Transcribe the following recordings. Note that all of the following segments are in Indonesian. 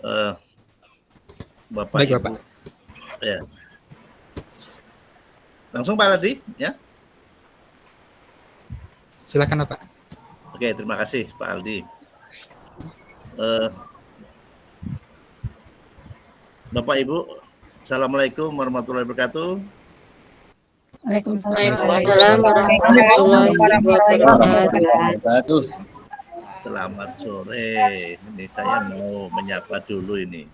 Eh, Bapak Baik, Ibu. Bapak. Ya. Langsung Pak Ladi, ya. Silakan, Bapak. Oke, terima kasih Pak Aldi. Bapak Ibu, Assalamualaikum warahmatullahi wabarakatuh. Waalaikumsalam warahmatullahi wabarakatuh. Selamat sore. Ini saya mau menyapa dulu ini.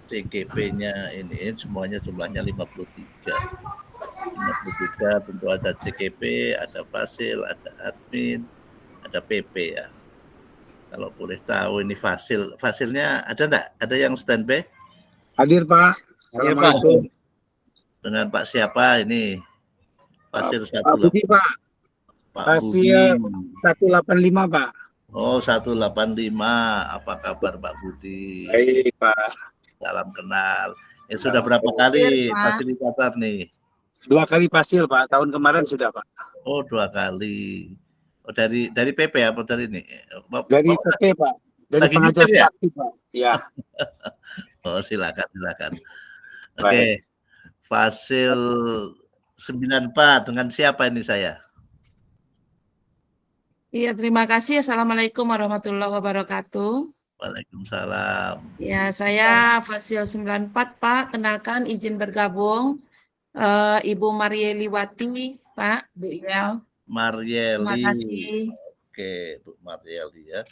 CGP-nya ini semuanya jumlahnya 53. 53 tentu ada CGP, ada Fasil, ada admin, ada PP ya. Kalau boleh tahu ini Fasilnya ada enggak? Ada yang standby? Hadir Pak. Assalamualaikum. Dengan Pak siapa ini? Fasil Pak Budi Pak. Pak Fasil Budi. 185 Pak. Oh 185. Apa kabar Pak Budi? Baik Pak. Salam kenal. Sudah berapa kali fasilitator nih? 2 kali Fasil Pak. Tahun kemarin sudah Pak. Oh 2 kali. Oh dari PP apa dari ini? Dari PP Pak. Dari pengajar ya? Pak. Ya. Oh silakan. Oke. Fasil 94 dengan siapa ini saya? Iya, terima kasih. Assalamualaikum warahmatullahi wabarakatuh. Waalaikumsalam. Ya, saya Fasil 94, Pak. Kenalkan, izin bergabung. Ibu Marieliwati, Pak, Bu Yel. Marieli. Terima kasih. Oke, Bu Marieli ya.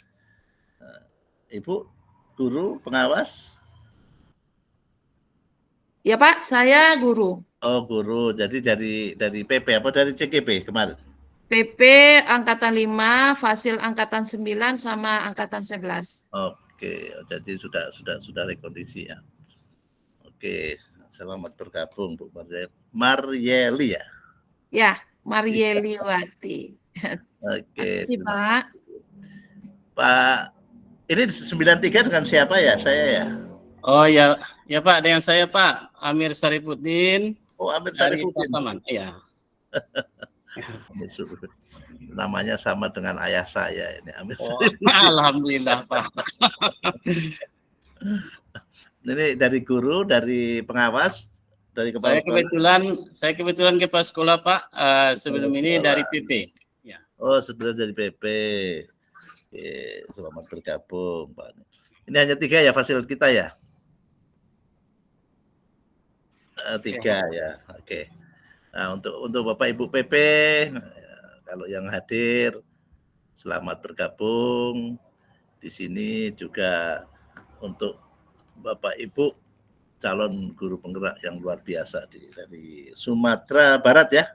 Ibu, guru, pengawas? Ya, Pak, saya guru. Oh, guru. Jadi dari PP apa dari CGP kemarin? PP Angkatan 5, Fasil Angkatan 9, sama Angkatan 11. Oke, jadi sudah rekondisi ya. Oke, selamat bergabung Bu Marieli ya? Ya, Marieliwati. Oke. Terima kasih, Pak. Pak, ini 93 dengan siapa ya? Saya ya? Oh ya Pak, dengan saya Pak Amir Sarifuddin. Oh, Amir Sarifuddin. Pasaman, iya. Namanya sama dengan ayah saya ini Amir. Alhamdulillah Pak. Ini dari guru, dari pengawas, dari kepala saya kebetulan kepala sekolah Pak. Sebelum ini dari PP. Ya. Oh sebelumnya dari PP. Oke, selamat bergabung Pak. Ini hanya 3 ya fasilitas kita ya? 3 ya, oke. Nah untuk Bapak Ibu PP, kalau yang hadir, selamat bergabung. Di sini juga untuk Bapak Ibu calon guru penggerak yang luar biasa dari Sumatera Barat ya?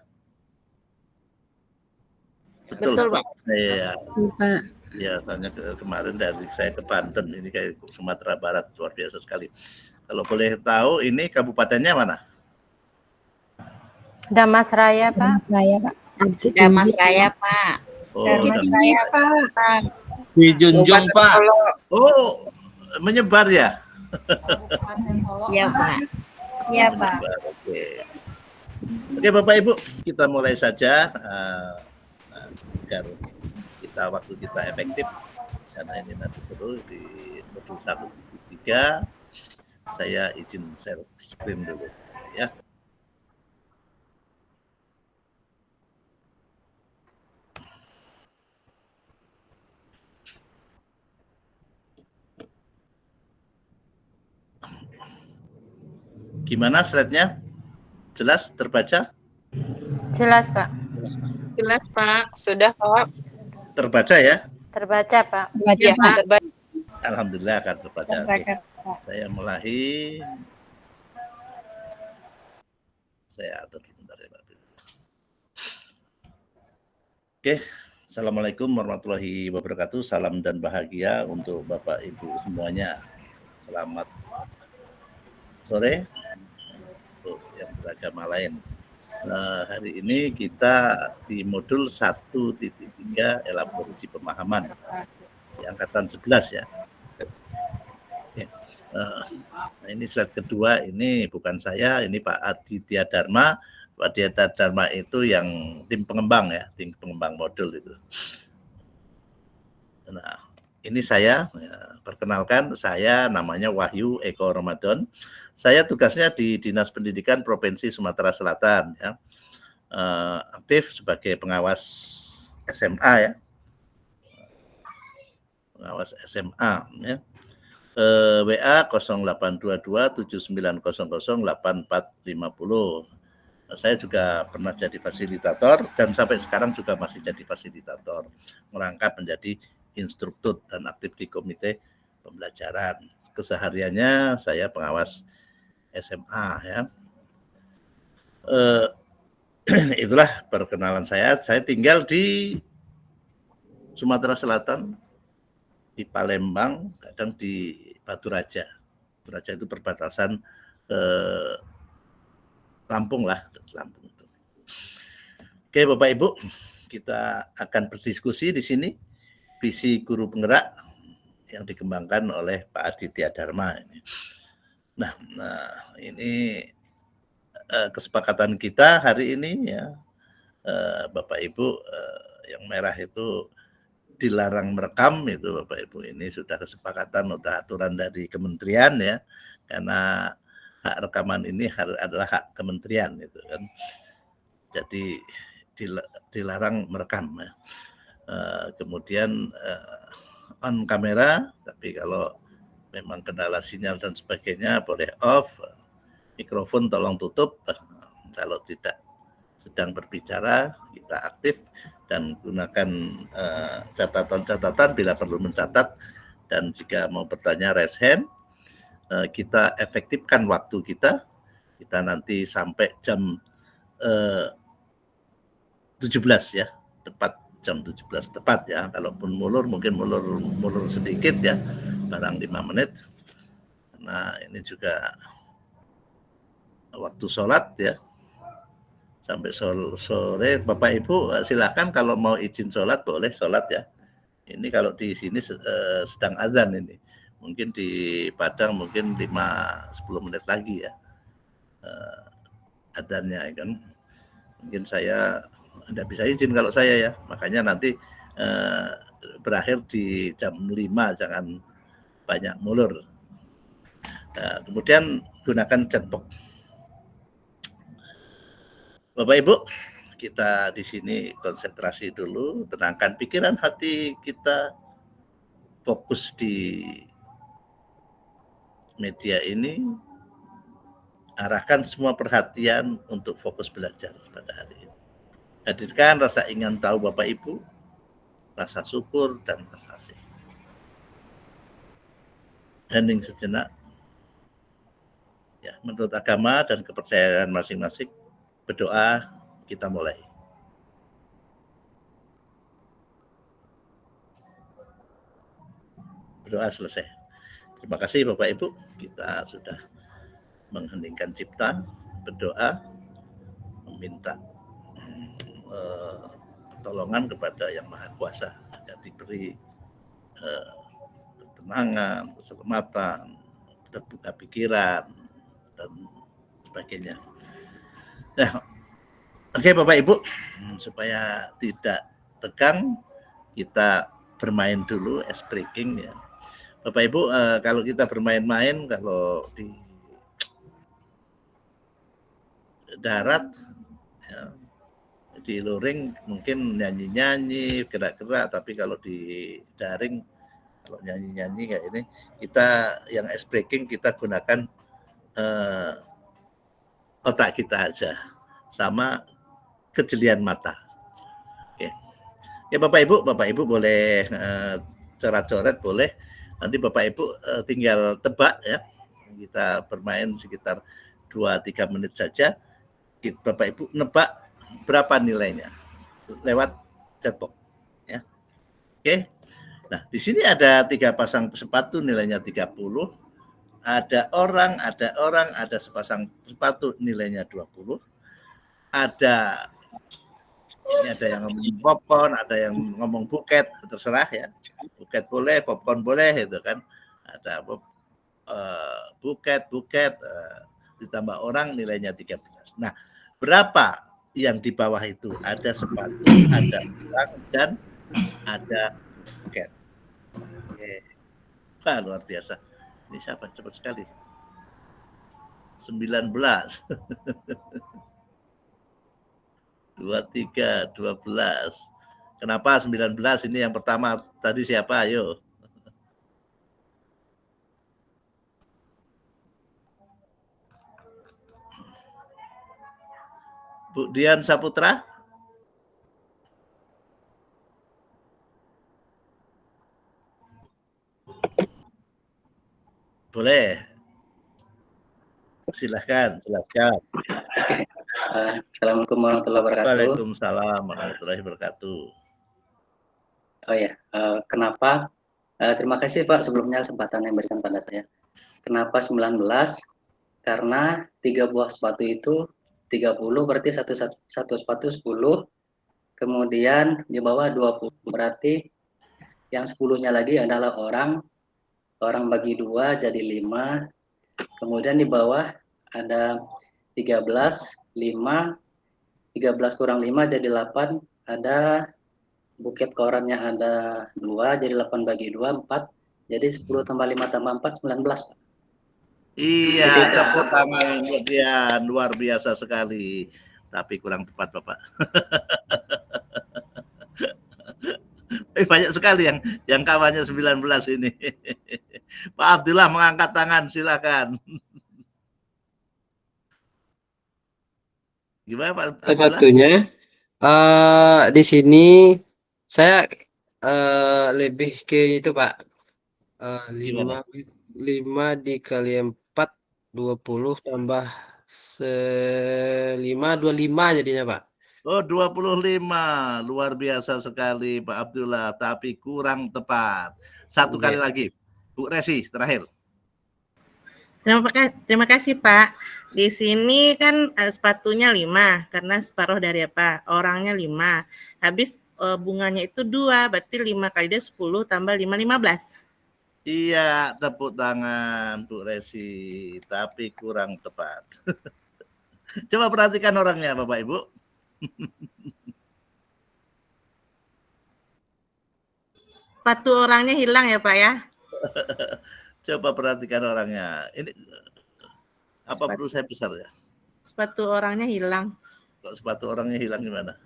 Betul Pak. Iya. Ya, soalnya kemarin dari saya ke Banten, ini kayak Sumatera Barat, luar biasa sekali. Kalau boleh tahu, ini kabupatennya mana? Damasraya, Pak. Damasraya, Pak. Oh, Damasraya, Pak. Di Junjung, Pak. Oh, menyebar ya? Iya, Pak. Iya, Pak. Oke, Bapak Ibu, kita mulai saja agar waktu kita efektif, karena ini nanti seru di modul 1-3. Saya izin share screen dulu ya. Gimana slide-nya? Jelas terbaca? Jelas, Pak. Jelas, Pak. Sudah, Pak. Terbaca ya? Terbaca, Pak. Ya, Pak. Alhamdulillah akan terbaca. Saya mulai. Saya atur sebentar ya Pak. Oke, Assalamualaikum warahmatullahi wabarakatuh. Salam dan bahagia untuk Bapak Ibu semuanya. Selamat sore untuk yang beragama lain. Hari ini kita di modul 1.3 elaborasi pemahaman di angkatan 11 ya. Nah ini slide kedua, ini bukan saya, ini Pak Aditya Dharma. Pak Aditya Dharma itu yang tim pengembang ya, tim pengembang modul itu. Nah ini saya perkenalkan, saya namanya Wahyu Eko Ramadan. Saya tugasnya di Dinas Pendidikan Provinsi Sumatera Selatan, ya. Aktif sebagai pengawas SMA, ya. Pengawas SMA, ya. WA 0822 7900 8450. Saya juga pernah jadi fasilitator dan sampai sekarang juga masih jadi fasilitator, merangkap menjadi instruktur dan aktif di komite pembelajaran. Kesehariannya saya pengawas SMA, ya. Itulah perkenalan saya. Saya tinggal di Sumatera Selatan, di Palembang, kadang di Batu Raja. Batu Raja itu perbatasan Lampung lah, Lampung itu. Oke, Bapak Ibu, kita akan berdiskusi di sini visi guru penggerak yang dikembangkan oleh Pak Aditya Dharma ini. Nah, ini kesepakatan kita hari ini, ya, Bapak Ibu, yang merah itu dilarang merekam, itu Bapak Ibu, ini sudah kesepakatan, sudah aturan dari kementerian, ya, karena hak rekaman ini adalah hak kementerian, itu kan. Jadi dilarang merekam, ya. Kemudian on kamera, tapi kalau memang kendala sinyal dan sebagainya boleh off. Mikrofon tolong tutup. Kalau tidak sedang berbicara, kita aktif dan gunakan catatan-catatan bila perlu mencatat, dan jika mau bertanya raise hand. Kita efektifkan waktu kita nanti sampai jam 17, ya, tepat jam 17 tepat, ya. Kalaupun mulur mungkin mulur sedikit, ya, barang 5 menit. Nah, ini juga waktu sholat, ya, sampai sore. Bapak Ibu silakan kalau mau izin sholat boleh sholat, ya. Ini kalau di sini sedang azan ini. Mungkin di Padang mungkin 5-10 menit lagi, ya, adzannya, kan. Mungkin saya tidak bisa izin kalau saya, ya. Makanya nanti berakhir di jam 5, jangan banyak mulur. Nah, kemudian gunakan chatbox. Bapak Ibu, kita di sini konsentrasi dulu, tenangkan pikiran hati kita, fokus di media ini, arahkan semua perhatian untuk fokus belajar pada hari ini. Hadirkan rasa ingin tahu Bapak Ibu, rasa syukur dan rasa asih. Hening sejenak. Ya, menurut agama dan kepercayaan masing-masing, berdoa, kita mulai. Berdoa selesai. Terima kasih Bapak Ibu, kita sudah mengheningkan cipta, berdoa, meminta pertolongan kepada Yang Maha Kuasa agar diberi ketenangan, keselamatan, terbuka pikiran, dan sebagainya. Nah, oke Bapak Ibu, supaya tidak tegang, kita bermain dulu ice breaking, ya. Bapak Ibu, kalau kita bermain-main, kalau di darat, ya, di luring mungkin nyanyi-nyanyi, gerak-gerak, tapi kalau di daring, kalau nyanyi-nyanyi kayak ini, kita yang ice breaking kita gunakan otak kita aja, sama kejelian mata. Oke. Ya Bapak Ibu boleh coret-coret, boleh. Nanti Bapak Ibu tinggal tebak, ya. Kita bermain sekitar 2-3 menit saja. Bapak Ibu nebak berapa nilainya lewat chatbox, ya. Oke. Nah, di sini ada 3 pasang sepatu nilainya 30. Ada sepasang sepatu nilainya 20. Ini ada yang ngomong popcorn, ada yang ngomong buket, terserah, ya. Buket boleh, popcorn boleh, itu kan. Ada buket, ditambah orang nilainya 13. Nah, berapa yang di bawah itu? Ada sepatu, ada orang, dan ada buket. Oke. Wah, luar biasa. Ini siapa? Cepat sekali. 19. 23, 12. Kenapa 19? Ini yang pertama tadi siapa? Ayo. Bu Dian Saputra? Boleh. Silahkan. Assalamualaikum warahmatullahi wabarakatuh. Waalaikumsalam warahmatullahi wabarakatuh. Oh ya, kenapa? Terima kasih Pak sebelumnya kesempatan yang diberikan pada saya. Kenapa 19? Karena 3 buah sepatu itu 30, berarti satu sepatu 10. Kemudian di bawah 20, berarti yang 10-nya lagi adalah orang bagi 2 jadi 5. Kemudian di bawah ada 13, 5, 13 kurang 5 jadi 8, ada buket korannya ada 2, jadi 8 bagi 2, 4, jadi 10 tambah 5 tambah 4, 19, Pak. Iya, tepuk tangan kemudian, luar biasa sekali. Tapi kurang tepat, Bapak. Banyak sekali yang kawannya 19 ini. Pak Abdullah mengangkat tangan, silakan. Gimana Pak Abdullah? Sepatunya di sini saya lebih ke itu Pak. 5 dikali 4 20 tambah 5 25 jadinya Pak. Oh 25, luar biasa sekali Pak Abdullah, tapi kurang tepat. Satu kali lagi, Bu Resi terakhir. Terima kasih Pak. Di sini kan sepatunya 5 karena separuh dari apa? Orangnya 5. Habis bunganya itu 2, berarti 5 kali dia 10 tambah 5 15. Iya, tepuk tangan Bu Resi, tapi kurang tepat. Coba perhatikan orangnya Bapak Ibu. Sepatu orangnya hilang ya Pak ya? Coba perhatikan orangnya. Ini apa perlu saya besar ya? Sepatu orangnya hilang. Kok sepatu orangnya hilang gimana?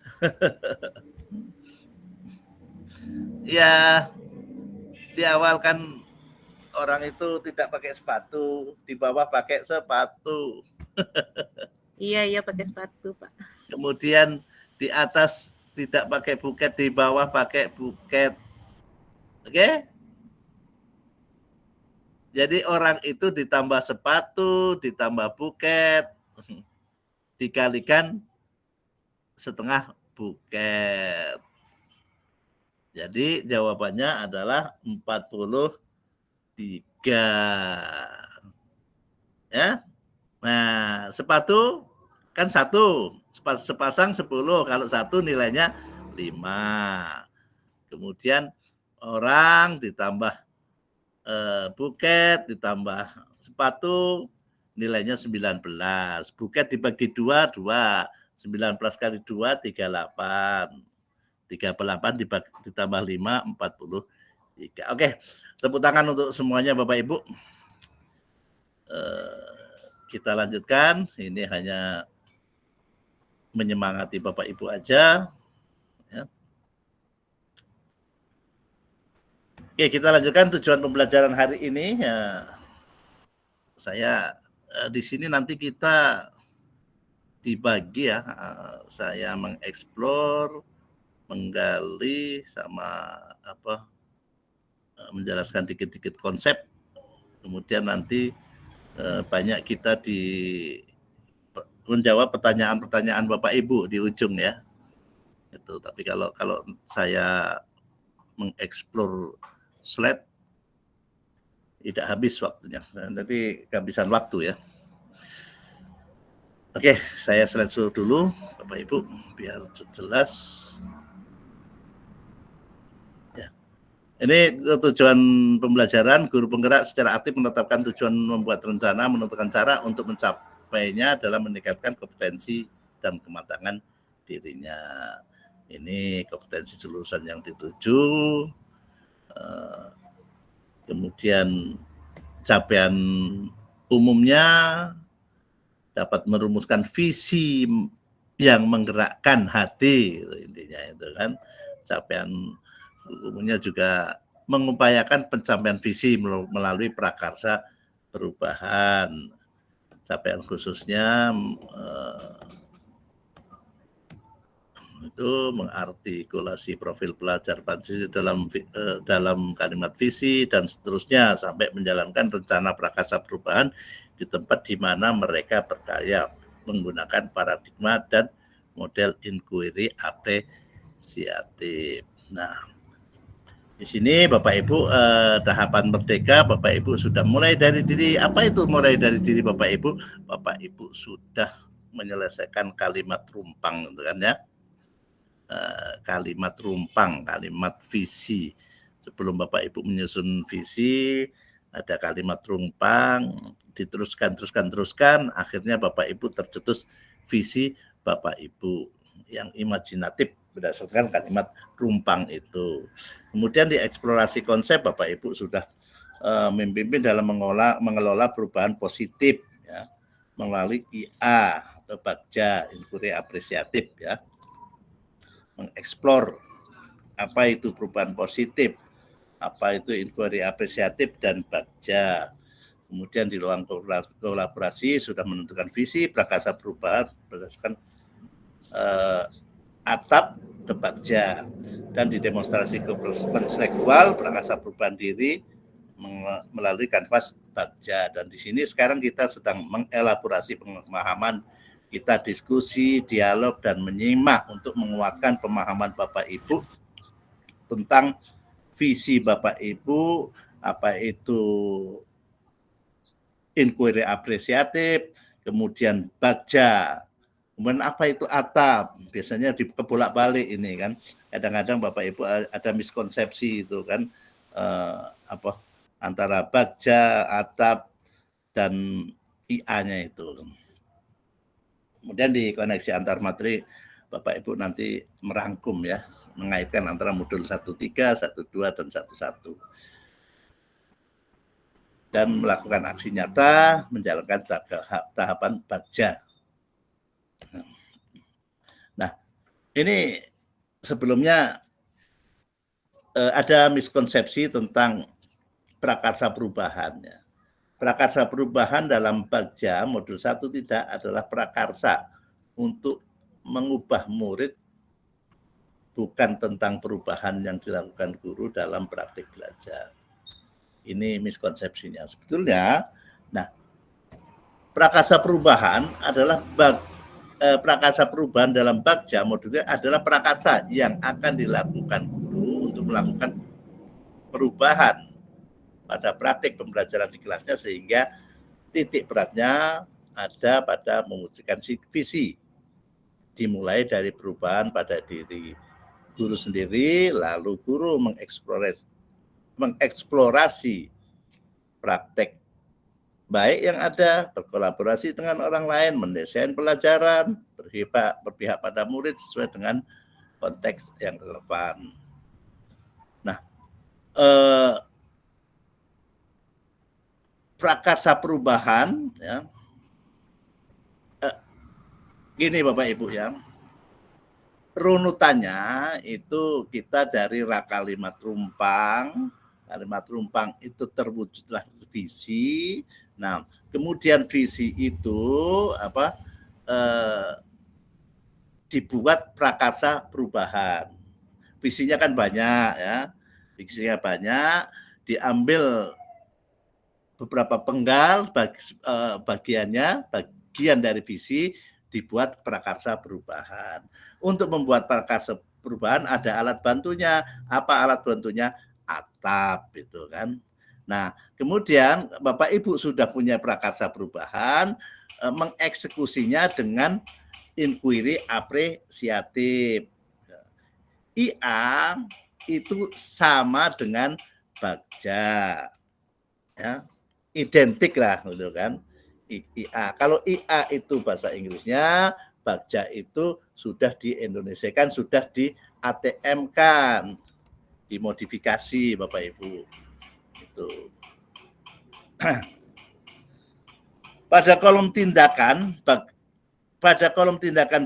Ya, di awal kan orang itu tidak pakai sepatu, di bawah pakai sepatu. Iya pakai sepatu Pak. Kemudian di atas tidak pakai buket, di bawah pakai buket. Oke? Jadi orang itu ditambah sepatu, ditambah buket, dikalikan setengah buket. Jadi jawabannya adalah 43. Ya. Nah, sepatu kan 1, sepasang 10, kalau 1 nilainya 5. Kemudian orang ditambah buket ditambah sepatu nilainya 19. Buket dibagi 2, 19 kali 2, 38. 38 ditambah 5, 43. Oke, tepuk tangan untuk semuanya Bapak Ibu. Kita lanjutkan. Ini hanya menyemangati Bapak Ibu aja. Ya. Oke, kita lanjutkan tujuan pembelajaran hari ini. Ya, saya di sini nanti kita dibagi ya. Saya mengeksplor, menggali sama menjelaskan dikit-dikit konsep. Kemudian nanti banyak kita menjawab pertanyaan-pertanyaan Bapak Ibu di ujung ya. Itu. Tapi kalau saya mengeksplor slide tidak habis waktunya. Nanti kehabisan waktu ya. Oke, saya slide dulu Bapak Ibu biar jelas. Ya. Ini tujuan pembelajaran. Guru penggerak secara aktif menetapkan tujuan, membuat rencana, menentukan cara untuk mencapainya dalam meningkatkan kompetensi dan kematangan dirinya. Ini kompetensi jurusan yang dituju. Kemudian capaian umumnya dapat merumuskan visi yang menggerakkan hati, intinya itu kan. Capaian umumnya juga mengupayakan pencapaian visi melalui prakarsa perubahan. Capaian khususnya itu mengartikulasi profil pelajar Pancasila dalam kalimat visi dan seterusnya sampai menjalankan rencana prakarsa perubahan di tempat di mana mereka berkarya menggunakan paradigma dan model inquiry apresiatif. Nah, di sini Bapak Ibu tahapan merdeka Bapak Ibu sudah mulai dari diri. Apa itu mulai dari diri Bapak Ibu? Bapak Ibu sudah menyelesaikan kalimat rumpang, gitu kan ya. Kalimat rumpang, kalimat visi. Sebelum Bapak Ibu menyusun visi, ada kalimat rumpang, diteruskan, akhirnya Bapak Ibu tercetus visi Bapak Ibu yang imajinatif berdasarkan kalimat rumpang itu. Kemudian di eksplorasi konsep Bapak Ibu sudah memimpin dalam mengelola perubahan positif ya, melalui IA atau Bagja, inquiry apresiatif ya. Mengeksplor apa itu perubahan positif, apa itu inquiry apresiatif dan Bagja. Kemudian di ruang kolaborasi sudah menentukan visi prakarsa perubahan berdasarkan atap ke Bagja, dan di demonstrasi konseptual prakarsa perubahan diri melalui kanvas Bagja. Dan di sini sekarang kita sedang mengelaborasi pemahaman, kita diskusi, dialog, dan menyimak untuk menguatkan pemahaman Bapak Ibu tentang visi Bapak Ibu, apa itu inquiry apresiatif, kemudian Bagja, kemudian apa itu atap. Biasanya kebolak-balik ini kan, kadang-kadang Bapak Ibu ada miskonsepsi itu kan, antara Bagja, atap, dan IA-nya itu. Kemudian di koneksi antar materi Bapak Ibu nanti merangkum ya, mengaitkan antara modul 1.3, 1.2, dan 1.1. Dan melakukan aksi nyata menjalankan tahapan Bagja. Nah, ini sebelumnya ada miskonsepsi tentang prakarsa perubahan ya. Prakarsa perubahan dalam Bagja modul 1 tidak adalah prakarsa untuk mengubah murid, bukan tentang perubahan yang dilakukan guru dalam praktik belajar. Ini miskonsepsinya. Sebetulnya, nah, prakarsa perubahan adalah prakarsa perubahan dalam Bagja modulnya adalah prakarsa yang akan dilakukan guru untuk melakukan perubahan pada praktik pembelajaran di kelasnya, sehingga titik beratnya ada pada mewujudkan visi. Dimulai dari perubahan pada diri guru sendiri, lalu guru mengeksplorasi praktek baik yang ada, berkolaborasi dengan orang lain, mendesain pelajaran, berpihak pada murid sesuai dengan konteks yang relevan. Nah, prakarsa perubahan ya, gini Bapak Ibu ya, runutannya itu kita dari kalimat rumpang itu terwujudlah visi. Nah, kemudian visi itu dibuat prakarsa perubahan. Visinya kan banyak ya, visinya banyak, diambil beberapa penggal bagian dari visi, dibuat prakarsa perubahan. Untuk membuat prakarsa perubahan ada alat bantunya. Apa alat bantunya? Atap itu kan. Nah, kemudian Bapak Ibu sudah punya prakarsa perubahan, mengeksekusinya dengan inquiry apresiatif. IA itu sama dengan Bagja. Ya. Identik lah gitu kan. IA. Kalau IA itu bahasa Inggrisnya, Bagja itu sudah di-Indonesiakan, sudah di ATM-kan, dimodifikasi Bapak Ibu. Itu. Pada kolom tindakan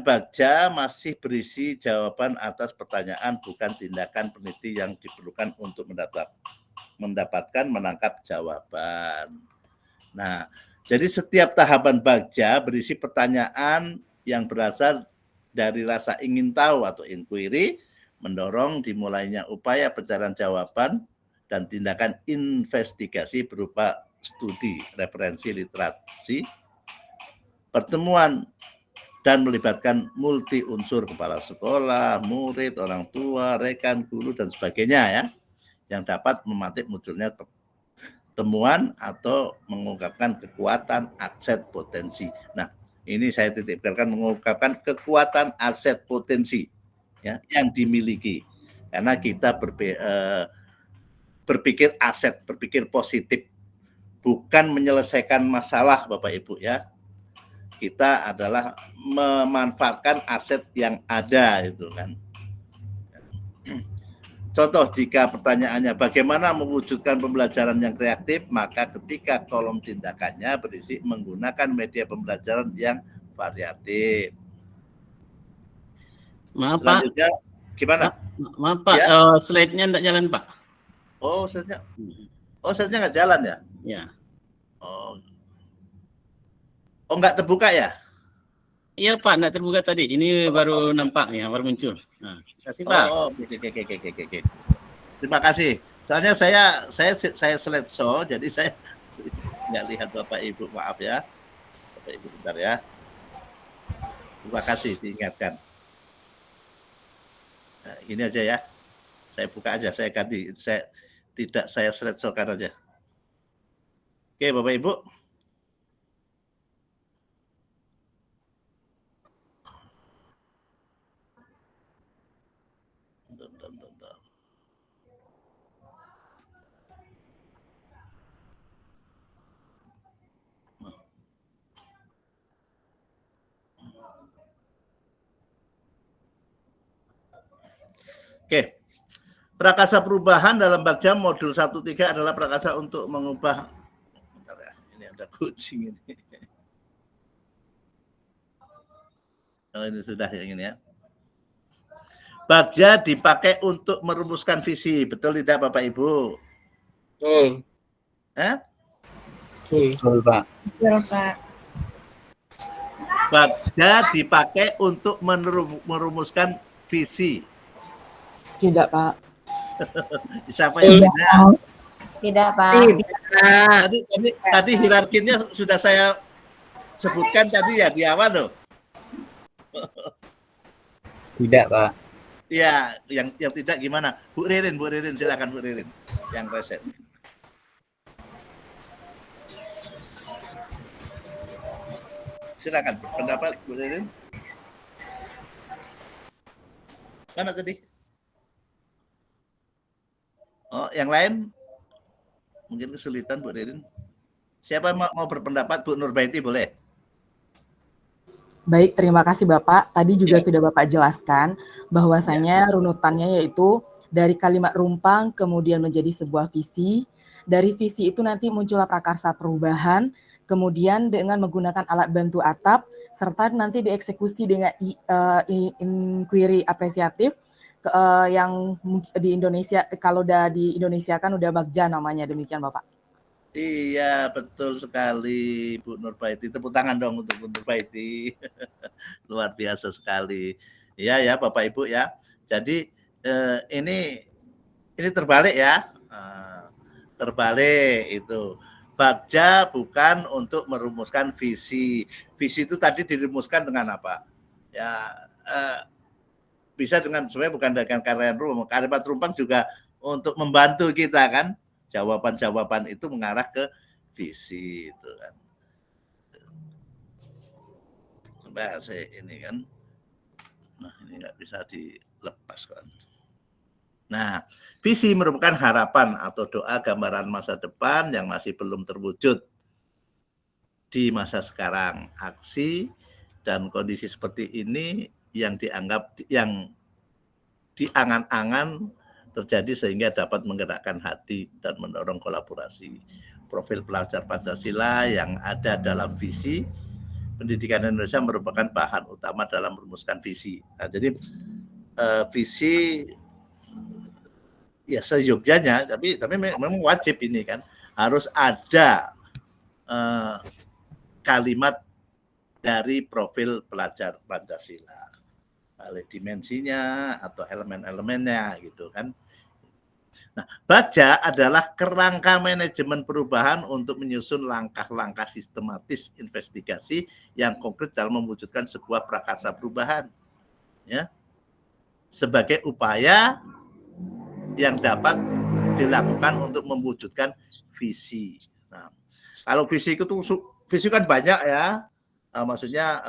Bagja masih berisi jawaban atas pertanyaan, bukan tindakan peneliti yang diperlukan untuk menangkap jawaban. Nah, jadi setiap tahapan Bagja berisi pertanyaan yang berasal dari rasa ingin tahu atau inquiry, mendorong dimulainya upaya pencarian jawaban dan tindakan investigasi berupa studi, referensi literasi, pertemuan dan melibatkan multi unsur kepala sekolah, murid, orang tua, rekan, guru, dan sebagainya ya, yang dapat memantik munculnya temuan atau mengungkapkan kekuatan aset potensi. Nah, ini saya titipkan mengungkapkan kekuatan aset potensi ya yang dimiliki, karena kita berpikir aset, berpikir positif, bukan menyelesaikan masalah, Bapak Ibu ya. Kita adalah memanfaatkan aset yang ada itu kan. Contoh, jika pertanyaannya bagaimana mewujudkan pembelajaran yang kreatif, maka ketika kolom tindakannya berisi menggunakan media pembelajaran yang variatif. Maaf Pak. Selanjutnya gimana? Maaf Pak, Ya? slide-nya enggak jalan Pak. Oh, slide-nya nggak jalan ya? Ya. Oh, nggak terbuka ya? Iya Pak, enggak terbuka tadi. Ini baru nampak nih, baru muncul. Nah, terima kasih Pak. Oh, oke. Terima kasih. Soalnya saya slide show, jadi saya nggak lihat Bapak Ibu, maaf ya. Bapak Ibu bentar ya. Terima kasih diingatkan. Nah, ini aja ya. Saya buka aja, saya ganti. Saya slide show kan aja. Oke, Bapak Ibu. Oke. Prakasa perubahan dalam Bagja modul 1.3 adalah prakasa untuk mengubah. Bentar ya, ini ada kucing ini. Oh, ini sudah yang ini ya. Bagja dipakai untuk merumuskan visi, betul tidak Bapak Ibu? Betul. Betul Pak. Betul, Pak. Bagja dipakai untuk merumuskan visi. Tidak, Pak. Siapa yang tidak? Tidak, Pak. Tadi hierarkinya sudah saya sebutkan tadi ya di awal loh. Tidak Pak. Iya, yang tidak gimana? Bu Ririn, silakan Bu Ririn yang reset. Silakan pendapat Bu Ririn. Mana tadi? Oh, yang lain mungkin kesulitan Bu Ririn. Siapa mau berpendapat? Bu Nurbaiti boleh. Baik, terima kasih Bapak. Tadi juga sudah Bapak jelaskan bahwasanya runutannya yaitu dari kalimat rumpang kemudian menjadi sebuah visi. Dari visi itu nanti muncullah prakarsa perubahan, kemudian dengan menggunakan alat bantu atap, serta nanti dieksekusi dengan inquiry apresiatif yang di Indonesia, kalau udah di Indonesia kan udah Bagja namanya, demikian Bapak. Iya, betul sekali Bu Nurbaiti. Tepuk tangan dong untuk Bu Nurbaiti. Luar biasa sekali. Iya ya Bapak Ibu ya. Jadi ini terbalik ya. Terbalik itu. Bagja bukan untuk merumuskan visi. Visi itu tadi dirumuskan dengan apa? Ya bisa dengan sebenarnya bukan dengan kalimat rumpang. Kalimat rumpang juga untuk membantu kita kan. Jawaban-jawaban itu mengarah ke visi itu kan. Coba saya ini kan. Nah, ini nggak bisa dilepaskan. Nah, visi merupakan harapan atau doa gambaran masa depan yang masih belum terwujud di masa sekarang. Aksi dan kondisi seperti ini yang dianggap, yang diangan-angan terjadi sehingga dapat menggerakkan hati dan mendorong kolaborasi. Profil pelajar Pancasila yang ada dalam visi pendidikan Indonesia merupakan bahan utama dalam merumuskan visi. Nah, jadi visi ya seyogyanya, tapi memang wajib ini kan harus ada kalimat dari profil pelajar Pancasila, oleh dimensinya atau elemen-elemennya gitu kan. Nah, Bagja adalah kerangka manajemen perubahan untuk menyusun langkah-langkah sistematis investigasi yang konkret dalam mewujudkan sebuah prakarsa perubahan, ya, sebagai upaya yang dapat dilakukan untuk mewujudkan visi. Nah, kalau visi kan banyak ya, maksudnya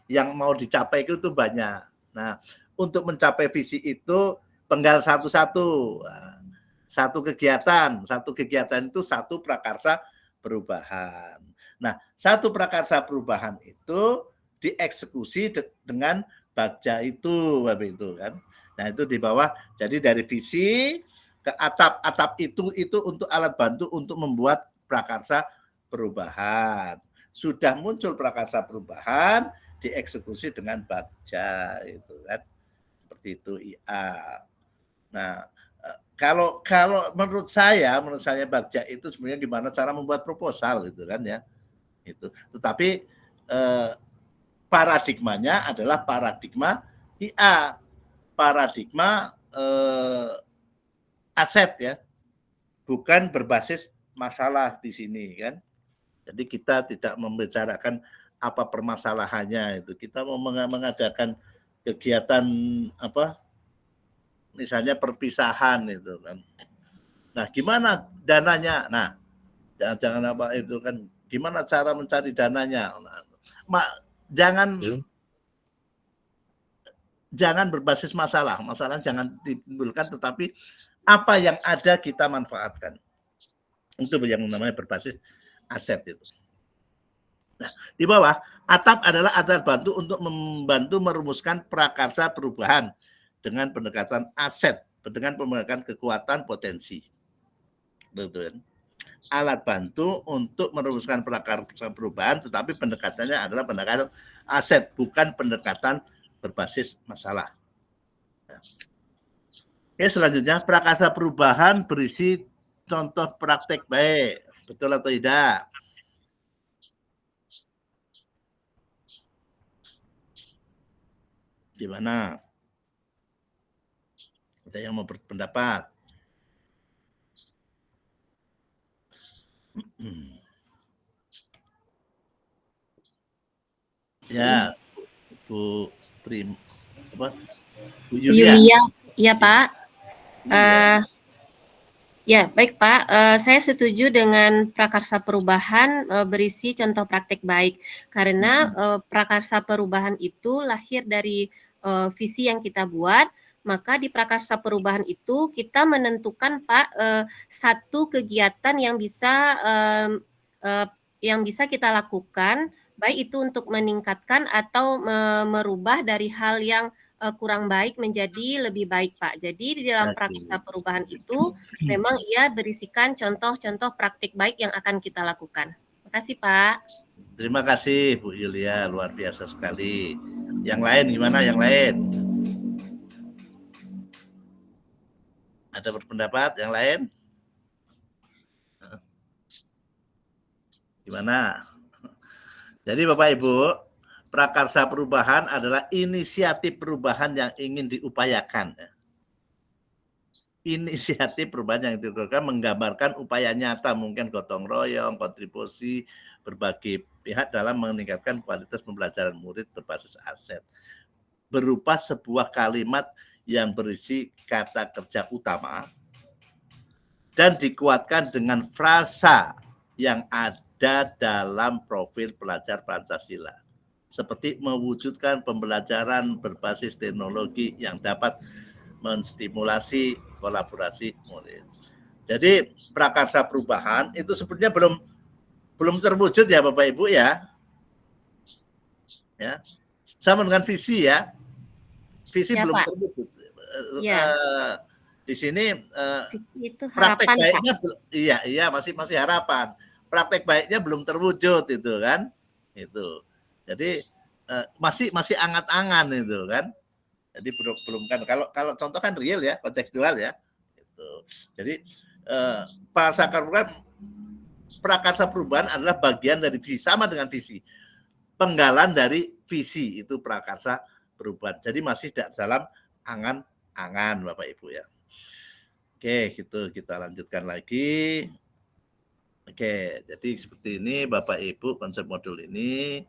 yang mau dicapai itu banyak. Nah, untuk mencapai visi itu penggal satu-satu. Satu kegiatan itu satu prakarsa perubahan. Nah, satu prakarsa perubahan itu dieksekusi dengan Bagja itu, Bapak itu kan. Nah, itu di bawah. Jadi dari visi ke atap itu untuk alat bantu untuk membuat prakarsa perubahan. Sudah muncul prakarsa perubahan, dieksekusi dengan Bagja itu kan. Seperti itu IA. Nah, kalau menurut saya Bagja itu sebenarnya gimana cara membuat proposal gitu kan ya. Itu. Tetapi paradigmanya adalah paradigma IA, paradigma aset ya. Bukan berbasis masalah di sini kan. Jadi kita tidak membicarakan apa permasalahannya itu. Kita mau mengadakan kegiatan apa? Misalnya perpisahan itu kan. Nah, gimana dananya? Nah, jangan apa itu kan, gimana cara mencari dananya? Nah, jangan berbasis masalah. Masalah jangan ditimbulkan, tetapi apa yang ada kita manfaatkan. Itu yang namanya berbasis aset itu. Nah, di bawah atap adalah alat bantu untuk membantu merumuskan prakarsa perubahan dengan pendekatan aset, dengan pendekatan kekuatan potensi. Betul. Alat bantu untuk merumuskan prakarsa perubahan, tetapi pendekatannya adalah pendekatan aset, bukan pendekatan berbasis masalah. Oke, selanjutnya prakarsa perubahan berisi contoh praktek baik. Betul atau tidak? Gimana? Ada yang mau berpendapat? Ya, Bu Yulia. Iya Pak. Ya baik Pak, saya setuju dengan prakarsa perubahan berisi contoh praktek baik karena prakarsa perubahan itu lahir dari visi yang kita buat. Maka di prakarsa perubahan itu kita menentukan Pak satu kegiatan yang bisa kita lakukan, baik itu untuk meningkatkan atau merubah dari hal yang kurang baik menjadi lebih baik Pak. Jadi di dalam prakarsa perubahan itu memang ia berisikan contoh-contoh praktik baik yang akan kita lakukan. Terima kasih Pak. Terima kasih Bu Yulia, luar biasa sekali. Yang lain gimana? Yang lain? Ada berpendapat yang lain? Gimana? Jadi Bapak Ibu, prakarsa perubahan adalah inisiatif perubahan yang ingin diupayakan. Inisiatif perubahan yang dilakukan menggambarkan upaya nyata, mungkin gotong royong, kontribusi berbagai pihak dalam meningkatkan kualitas pembelajaran murid berbasis aset. Berupa sebuah kalimat yang berisi kata kerja utama dan dikuatkan dengan frasa yang ada dalam profil pelajar Pancasila, seperti mewujudkan pembelajaran berbasis teknologi yang dapat menstimulasi kolaborasi murid. Jadi prakarsa perubahan itu sebenarnya belum terwujud ya Bapak Ibu ya. Ya. Sama dengan visi ya. Visi ya, belum Pak. terwujud. Ya. di sini Itu praktek harapan, Pak. baiknya iya masih harapan. Praktek baiknya belum terwujud itu kan. Itu. Jadi masih angan-angan itu kan. Jadi belum kan kalau contoh kan real ya, kontekstual ya. Gitu. Jadi prakarsa perubahan adalah bagian dari visi, sama dengan visi. Penggalan dari visi itu prakarsa perubahan. Jadi masih dalam angan-angan Bapak Ibu ya. Oke, gitu kita lanjutkan lagi. Oke, jadi seperti ini Bapak Ibu konsep modul ini.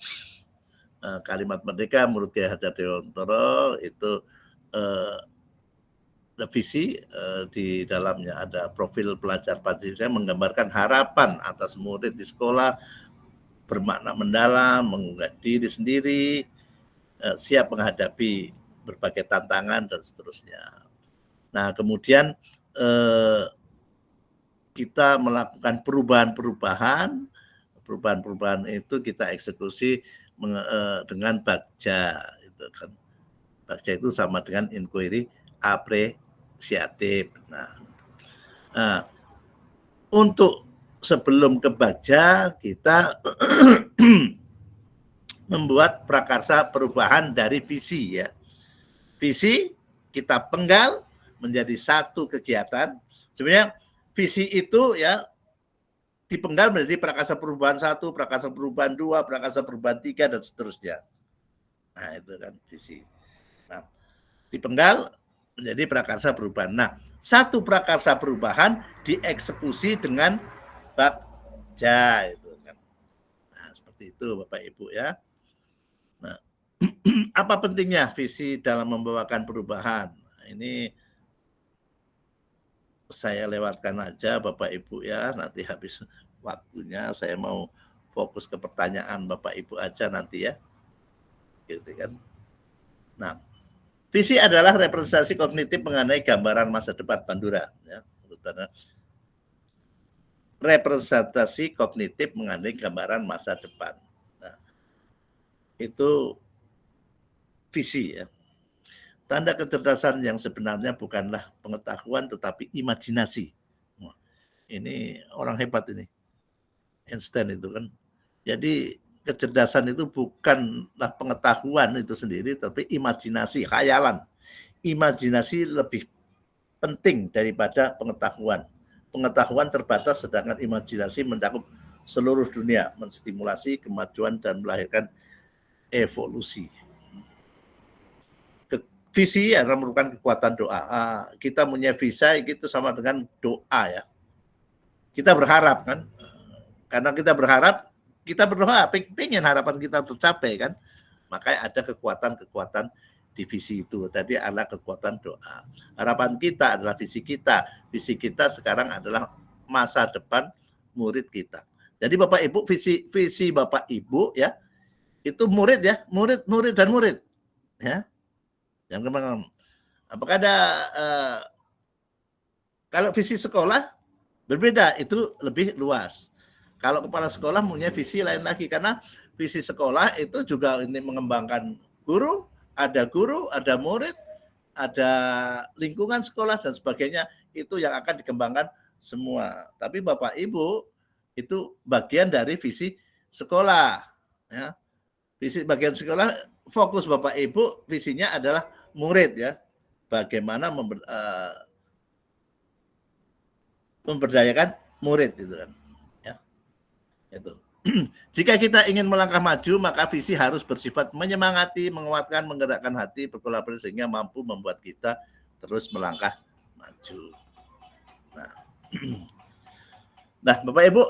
Kalimat merdeka menurut Kiai Hajar Dewantara itu visi, di dalamnya ada profil pelajar Pancasila menggambarkan harapan atas murid di sekolah bermakna mendalam, mengunggah diri sendiri, siap menghadapi berbagai tantangan dan seterusnya. Nah, kemudian kita melakukan perubahan-perubahan itu kita eksekusi dengan bagja itu kan. Bagja itu sama dengan inquiry apresiatif. Nah, untuk sebelum ke bagja kita membuat prakarsa perubahan dari visi ya. Visi kita penggal menjadi satu kegiatan. Sebenarnya visi itu ya dipenggal menjadi prakarsa perubahan 1, prakarsa perubahan 2, prakarsa perubahan 3 dan seterusnya. Nah, itu kan visi. Nah, dipenggal menjadi prakarsa perubahan. Nah, satu prakarsa perubahan dieksekusi dengan bagja itu kan. Nah, seperti itu Bapak Ibu ya. Nah, apa pentingnya visi dalam membawakan perubahan? Nah, ini saya lewatkan aja Bapak Ibu ya, nanti habis waktunya saya mau fokus ke pertanyaan Bapak Ibu aja nanti ya. Gitu kan. Nah, visi adalah representasi kognitif mengenai gambaran masa depan Bandura ya. Representasi kognitif mengenai gambaran masa depan. Nah, itu visi ya. Tanda kecerdasan yang sebenarnya bukanlah pengetahuan tetapi imajinasi. Wah, ini orang hebat ini. Einstein itu kan. Jadi kecerdasan itu bukanlah pengetahuan itu sendiri tapi imajinasi, khayalan. Imajinasi lebih penting daripada pengetahuan. Pengetahuan terbatas sedangkan imajinasi mencakup seluruh dunia, menstimulasi kemajuan dan melahirkan evolusi. Visi adalah merupakan kekuatan doa. Kita punya visi itu sama dengan doa ya. Kita berharap kan. Karena kita berharap, kita berdoa, pengen harapan kita tercapai kan. Makanya ada kekuatan-kekuatan di visi itu. Tadi adalah kekuatan doa. Harapan kita adalah visi kita. Visi kita sekarang adalah masa depan murid kita. Jadi Bapak Ibu, visi Bapak Ibu ya, itu murid ya, murid dan murid. Ya. Yang kembang. Apakah ada kalau visi sekolah berbeda, itu lebih luas. Kalau kepala sekolah punya visi lain lagi karena visi sekolah itu juga ini mengembangkan guru, ada murid, ada lingkungan sekolah dan sebagainya, itu yang akan dikembangkan semua. Tapi Bapak Ibu itu bagian dari visi sekolah ya. Visi bagian sekolah, fokus Bapak Ibu visinya adalah murid ya, bagaimana memberdayakan murid itu kan ya. Itu. Jika kita ingin melangkah maju maka visi harus bersifat menyemangati, menguatkan, menggerakkan hati, berkolaborasi sehingga mampu membuat kita terus melangkah maju. Nah Bapak Ibu,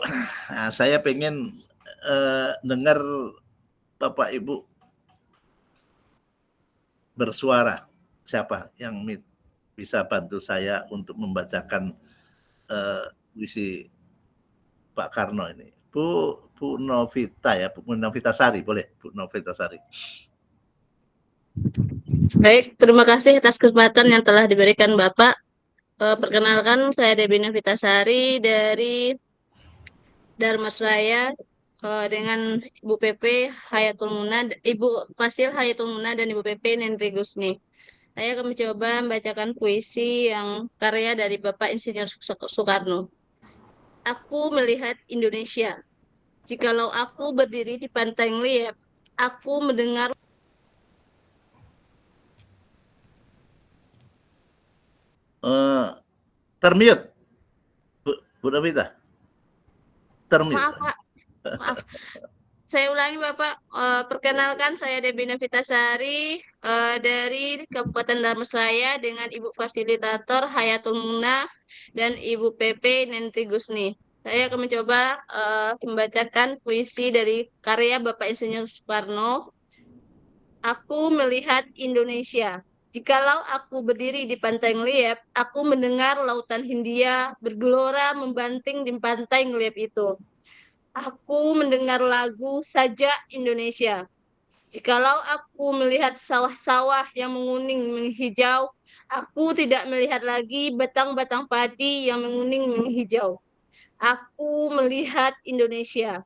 saya pengen dengar Bapak Ibu bersuara. Siapa yang bisa bantu saya untuk membacakan visi Pak Karno ini? Bu Novita ya, Bu Novita Sari, boleh Bu Novita Sari. Baik, terima kasih atas kesempatan yang telah diberikan Bapak. Perkenalkan, saya Debbie Novita Sari dari Darmasraya dengan Ibu PP Hayatul Muna, Ibu Fasil Hayatul Muna dan Ibu PP Nendri Gusni. Saya akan mencoba membacakan puisi yang karya dari Bapak Insinyur Soekarno. Aku melihat Indonesia. Jikalau aku berdiri di pantai ngeliat, aku mendengar Termute, Bu Novita. Termute. Maaf, Pak. Maaf. Saya ulangi, Bapak. Perkenalkan, saya Debbie Novitasari dari Kabupaten Darmasraya dengan Ibu Fasilitator Hayatul Muna dan Ibu PP Nenti Gusni. Saya akan mencoba membacakan puisi dari karya Bapak Insinyur Soekarno. Aku melihat Indonesia. Jikalau aku berdiri di pantai Ngeliep, aku mendengar lautan Hindia bergelora membanting di pantai Ngeliep itu. Aku mendengar lagu Sajak Indonesia. Jikalau aku melihat sawah-sawah yang menguning menghijau, aku tidak melihat lagi batang-batang padi yang menguning menghijau. Aku melihat Indonesia.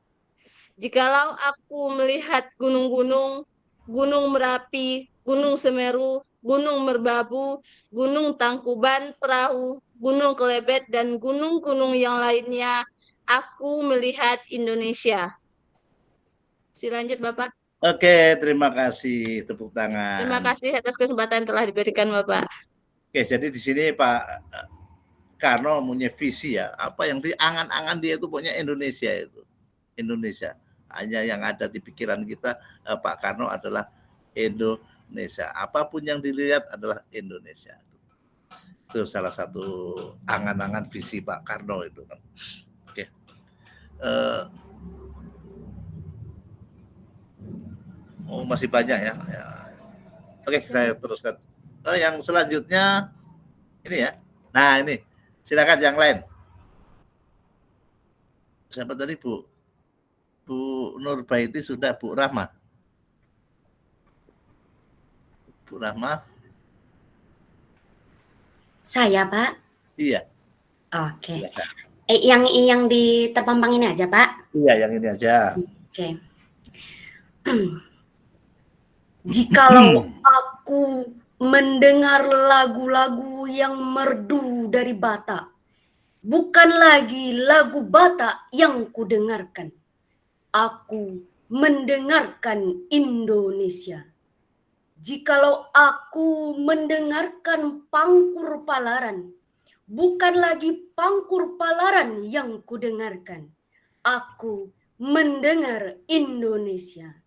Jikalau aku melihat gunung-gunung, Gunung Merapi, Gunung Semeru, Gunung Merbabu, Gunung Tangkuban Perahu, Gunung Kelebet, dan gunung-gunung yang lainnya, aku melihat Indonesia. Silanjut, Bapak. Oke, terima kasih. Tepuk tangan. Terima kasih atas kesempatan yang telah diberikan, Bapak. Oke, jadi di sini Pak Karno punya visi ya. Apa yang di angan-angan dia itu punya Indonesia itu. Indonesia. Hanya yang ada di pikiran kita Pak Karno adalah Indonesia. Apapun yang dilihat adalah Indonesia. Itu salah satu angan-angan visi Pak Karno itu kan. Oke. Masih banyak ya. Oke, saya teruskan. Yang selanjutnya ini ya. Nah, ini. Silakan yang lain. Siapa tadi, Bu? Bu Nurbaiti sudah, Bu Rahma. Bu Rahma. Saya, Pak. Iya. Oke. Yang di terpampang ini aja, Pak? Iya, yang ini aja. Oke. Jikalau aku mendengar lagu-lagu yang merdu dari Batak, bukan lagi lagu Batak yang kudengarkan. Aku mendengarkan Indonesia. Jikalau aku mendengarkan Pangkur Palaran, bukan lagi Pangkur Palaran yang kudengarkan. Aku mendengar Indonesia.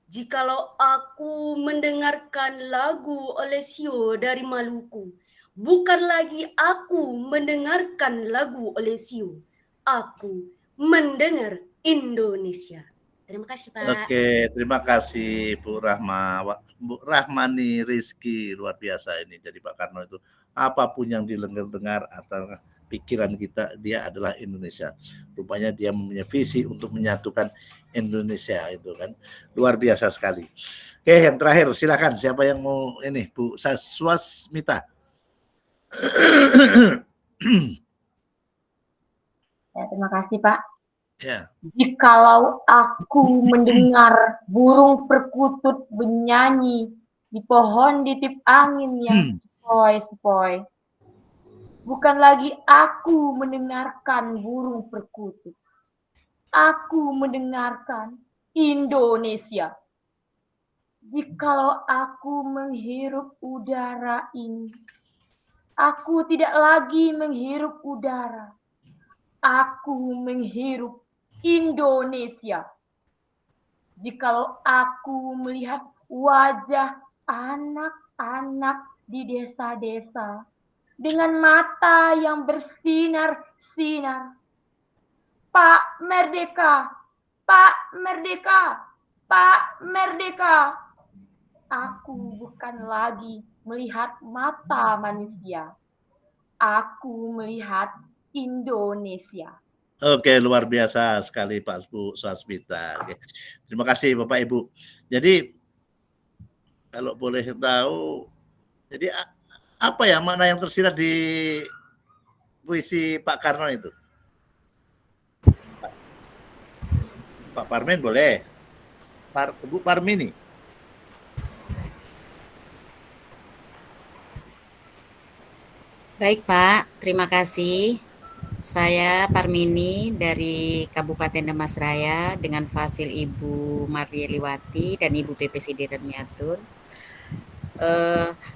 Jikalau aku mendengarkan lagu Olesio dari Maluku, bukan lagi aku mendengarkan lagu Olesio. Aku mendengar Indonesia. Terima kasih, Pak. Oke, terima kasih Bu Rahma. Bu Rahmani Rizky, luar biasa ini. Jadi Pak Karno itu apapun yang didengar atau pikiran kita, dia adalah Indonesia. Rupanya dia mempunyai visi untuk menyatukan Indonesia itu kan. Luar biasa sekali. Oke, yang terakhir silakan siapa yang mau ini, Bu Swasmita. Ya, terima kasih, Pak. Ya. Jikalau aku mendengar burung perkutut bernyanyi di pohon ditip angin yang sepoi-sepoi, bukan lagi aku mendengarkan burung perkutut. Aku mendengarkan Indonesia. Jikalau aku menghirup udara ini, aku tidak lagi menghirup udara. Aku menghirup Indonesia. Jikalau aku melihat wajah anak-anak di desa-desa dengan mata yang bersinar-sinar, Pak Merdeka, Pak Merdeka, Pak Merdeka. Aku bukan lagi melihat mata manusia. Aku melihat Indonesia. Oke, luar biasa sekali Pak Bu Swasmita. Oke. Terima kasih Bapak Ibu. Jadi kalau boleh tahu, jadi apa ya makna yang tersirat di puisi Pak Karno itu? Pak Parmen boleh. Bu Parmini. Baik Pak, terima kasih. Saya Parmini dari Kabupaten Damasraya dengan fasil Ibu Marlieliwati dan Ibu PP Sidiran Miatun.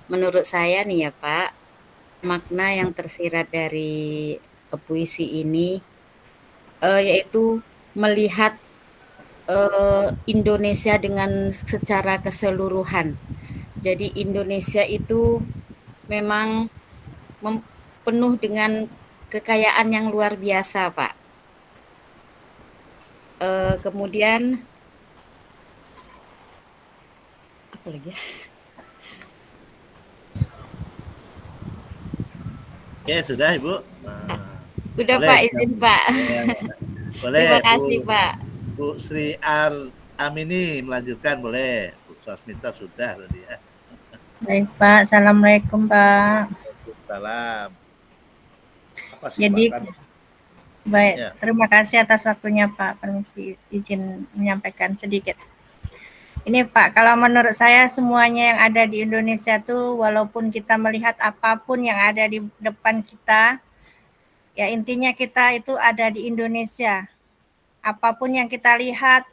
Menurut saya nih ya Pak, makna yang tersirat dari puisi ini yaitu melihat Indonesia dengan secara keseluruhan. Jadi Indonesia itu memang penuh dengan kekayaan yang luar biasa, Pak. Kemudian apa lagi ya? Oke, sudah Ibu. Udah Boleh, Pak, izin Pak. boleh Terima kasih Pak. Bu Sri Amini melanjutkan, boleh. Bu Sasmita sudah tadi ya. Baik Pak, Assalamualaikum Pak. Salam. Apa sih Jadi, Pak? baik, Ya. terima kasih atas waktunya Pak. Permisi izin menyampaikan sedikit. Ini Pak, kalau menurut saya semuanya yang ada di Indonesia tuh walaupun kita melihat apapun yang ada di depan kita, ya intinya kita itu ada di Indonesia. Apapun yang kita lihat,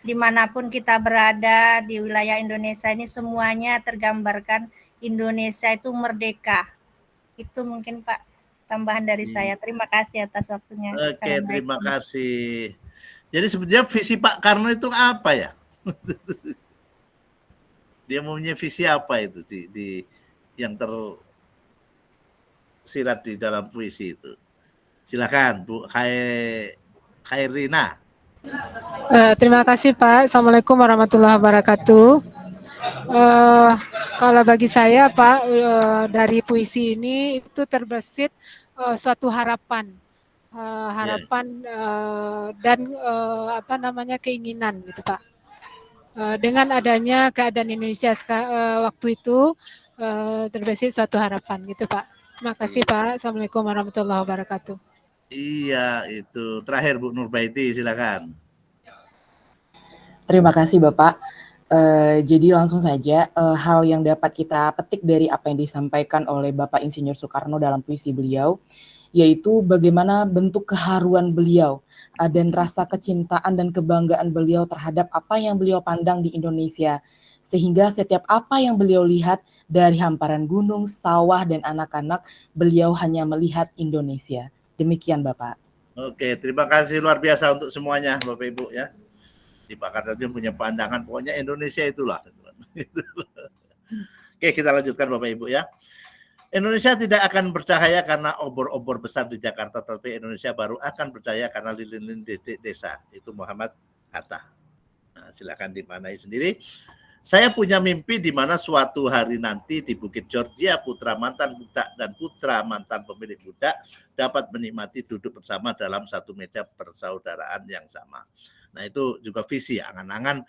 dimanapun kita berada di wilayah Indonesia ini semuanya tergambarkan Indonesia itu merdeka. Itu mungkin Pak tambahan dari saya. Terima kasih atas waktunya. Oke, terima kasih. Jadi sebenarnya visi Pak Karno itu apa ya? Dia mempunyai visi apa itu di yang tersirat di dalam puisi itu? Silakan Bu Khairina. Terima kasih Pak. Assalamualaikum warahmatullahi wabarakatuh. Kalau bagi saya Pak, dari puisi ini itu terbersit suatu harapan, dan keinginan gitu Pak. Dengan adanya keadaan Indonesia waktu itu terbersit suatu harapan gitu Pak. Terima kasih Pak. Assalamualaikum warahmatullahi wabarakatuh. Iya, itu terakhir Bu Nurbaiti, silakan. Terima kasih Bapak. Jadi langsung saja hal yang dapat kita petik dari apa yang disampaikan oleh Bapak Insinyur Soekarno dalam puisi beliau, yaitu bagaimana bentuk keharuan beliau dan rasa kecintaan dan kebanggaan beliau terhadap apa yang beliau pandang di Indonesia, sehingga setiap apa yang beliau lihat dari hamparan gunung, sawah, dan anak-anak, beliau hanya melihat Indonesia. Demikian Bapak. Oke, terima kasih luar biasa untuk semuanya Bapak Ibu ya. Di Pak Karno punya pandangan, pokoknya Indonesia itulah. Oke, kita lanjutkan Bapak Ibu ya. Indonesia tidak akan bercahaya karena obor-obor besar di Jakarta, tapi Indonesia baru akan bercahaya karena lilin-lilin di desa. Itu Muhammad Hatta. Nah, silakan dimaknai sendiri. Saya punya mimpi di mana suatu hari nanti di Bukit Georgia, putra mantan budak dan putra mantan pemilik budak dapat menikmati duduk bersama dalam satu meja persaudaraan yang sama. Nah, itu juga visi, angan-angan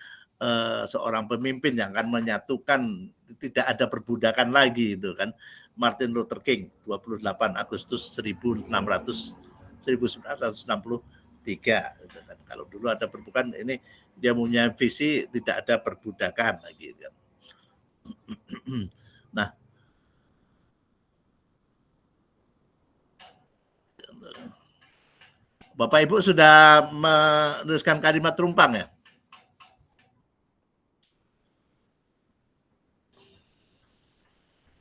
seorang pemimpin yang akan menyatukan, tidak ada perbudakan lagi itu kan. Martin Luther King 28 Agustus 1963 gitu kan. Kalau dulu ada perbudakan, ini dia punya visi tidak ada perbudakan lagi. Nah, Bapak Ibu sudah menuliskan kalimat terumpang ya?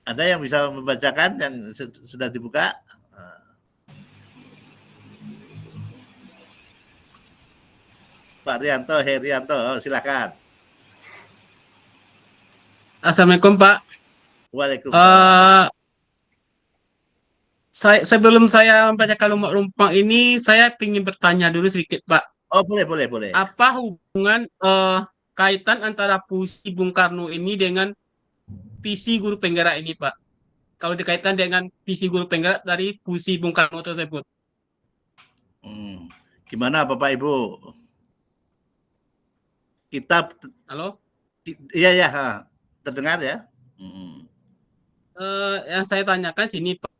Ada yang bisa membacakan yang sudah dibuka? Pak Rianto, Herianto, silakan. Assalamualaikum Pak. Waalaikumsalam. Sebelum saya membaca kalimat rumpang ini, saya ingin bertanya dulu sedikit Pak. Oh boleh. Apa hubungan kaitan antara puisi Bung Karno ini dengan visi guru penggerak ini Pak? Kalau dikaitkan dengan visi guru penggerak dari puisi Bung Karno tersebut. Gimana Bapak Ibu? Kita halo? Iya, terdengar ya? Yang saya tanyakan sini Pak,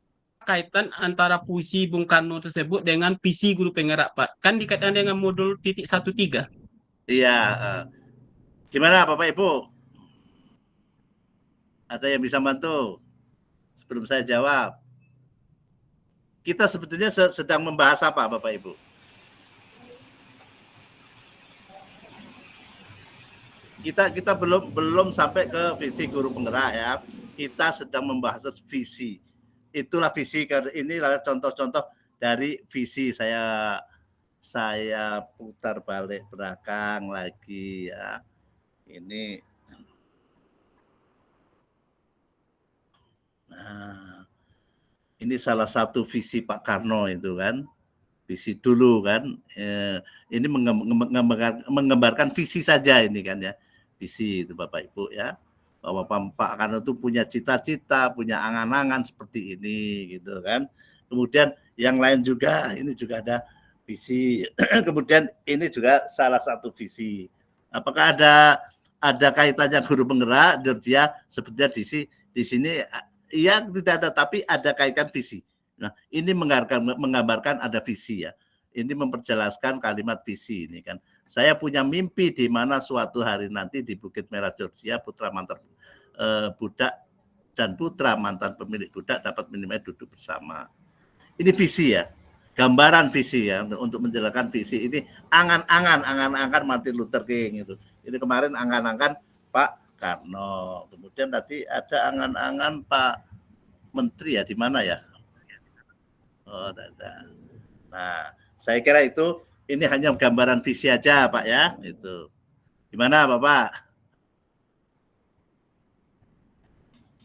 kaitan antara puisi Bung Karno tersebut dengan visi guru penggerak Pak. Kan dikaitkan dengan modul 13. Iya. Gimana Bapak Ibu? Ada yang bisa bantu sebelum saya jawab? kita sebetulnya sedang membahas apa, Bapak Ibu? Kita belum sampai ke visi guru penggerak ya. Kita sedang membahas visi. Itulah visi, karena inilah contoh-contoh dari visi. Saya putar balik belakang lagi ya. Ini salah satu visi Pak Karno itu kan. Visi dulu kan. Ini menggambarkan visi saja ini kan ya. Visi itu Bapak Ibu ya, bahwa Pak Karno itu punya cita-cita, punya angan-angan seperti ini gitu kan. Kemudian yang lain juga, ini juga ada visi. Kemudian ini juga salah satu visi. Apakah ada kaitannya guru penggerak dia sebetulnya di sini iya tidak ada, tapi ada kaitan visi. Nah ini menggambarkan ada visi ya. Ini memperjelaskan kalimat visi ini kan. Saya punya mimpi di mana suatu hari nanti di Bukit Merah Georgia putra mantan budak dan putra mantan pemilik budak dapat minimal duduk bersama. Ini visi ya, gambaran visi ya untuk menjelaskan visi ini angan-angan Martin Luther King itu. Ini kemarin angan-angan Pak Karno. Kemudian tadi ada angan-angan Pak Menteri ya, di mana ya? Oh, ada. Nah, saya kira itu ini hanya gambaran visi aja Pak ya, itu. Gimana Bapak?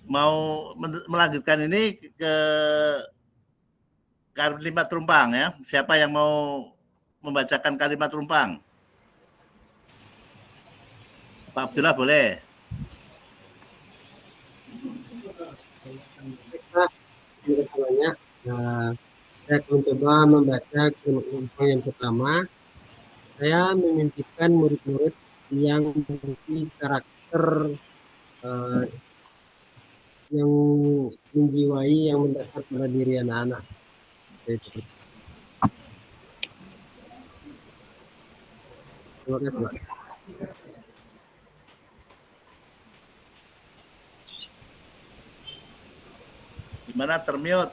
Mau melanjutkan ini ke kalimat rumpang ya? Siapa yang mau membacakan kalimat rumpang? Pak Abdullah boleh. Terima kasih banyak. Saya akan mencoba membaca kalimat rumpang yang pertama. Saya memimpikan murid-murid yang memiliki karakter yang menjiwai, yang mendasar pada diri anak-anak. Terima kasih, Pak. Gimana termute?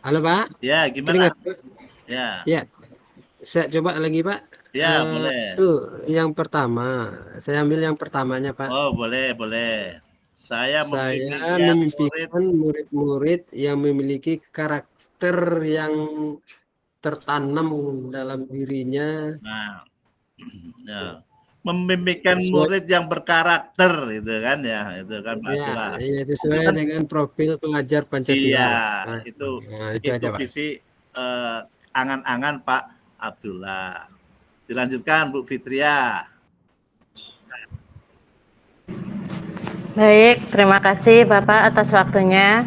Halo Pak. Ya, gimana? Ya. Ya. Saya coba lagi Pak. Ya, boleh. Tuh, yang pertama. Saya ambil yang pertamanya Pak. Oh, boleh. Saya memimpikan murid-murid yang memiliki karakter yang tertanam dalam dirinya. Nah, ya. Memimpikan murid yang berkarakter itu kan ya, itu kan masalah. Iya, sesuai dengan profil pengajar Pancasila. Iya, itu visi angan-angan Pak Abdullah. Dilanjutkan Bu Fitria. Baik, terima kasih Bapak atas waktunya.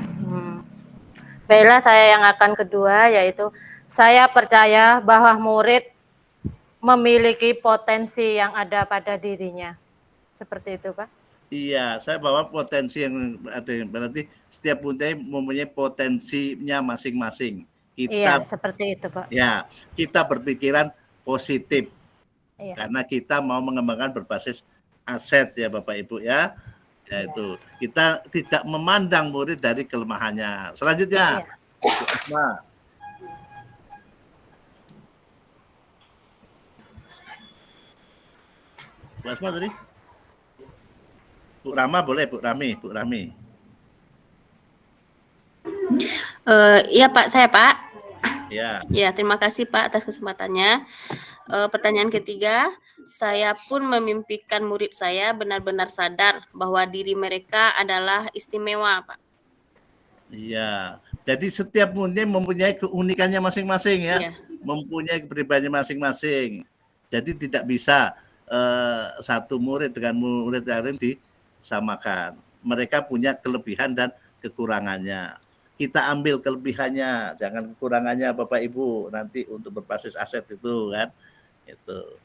Baiklah, saya yang akan kedua, yaitu saya percaya bahwa murid memiliki potensi yang ada pada dirinya. Seperti itu, Pak? Iya, saya bawa potensi yang berarti setiap murid mempunyai potensinya masing-masing. Iya, seperti itu, Pak. Ya, kita berpikiran positif. Iya. Karena kita mau mengembangkan berbasis aset ya Bapak Ibu ya. Yaitu kita tidak memandang murid dari kelemahannya. Selanjutnya, Asma. Bu Asma tadi? Bu Rama boleh, Bu Rami. Iya Pak, saya Pak. Ya. Ya, terima kasih Pak atas kesempatannya. Pertanyaan ketiga, saya pun memimpikan murid saya benar-benar sadar bahwa diri mereka adalah istimewa, Pak. Iya, jadi setiap murid mempunyai keunikannya masing-masing ya, Iya. mempunyai kepribadiannya masing-masing. Jadi tidak bisa satu murid dengan murid yang lain disamakan. Mereka punya kelebihan dan kekurangannya. Kita ambil kelebihannya, jangan kekurangannya Bapak Ibu nanti untuk berbasis aset itu kan. Itu.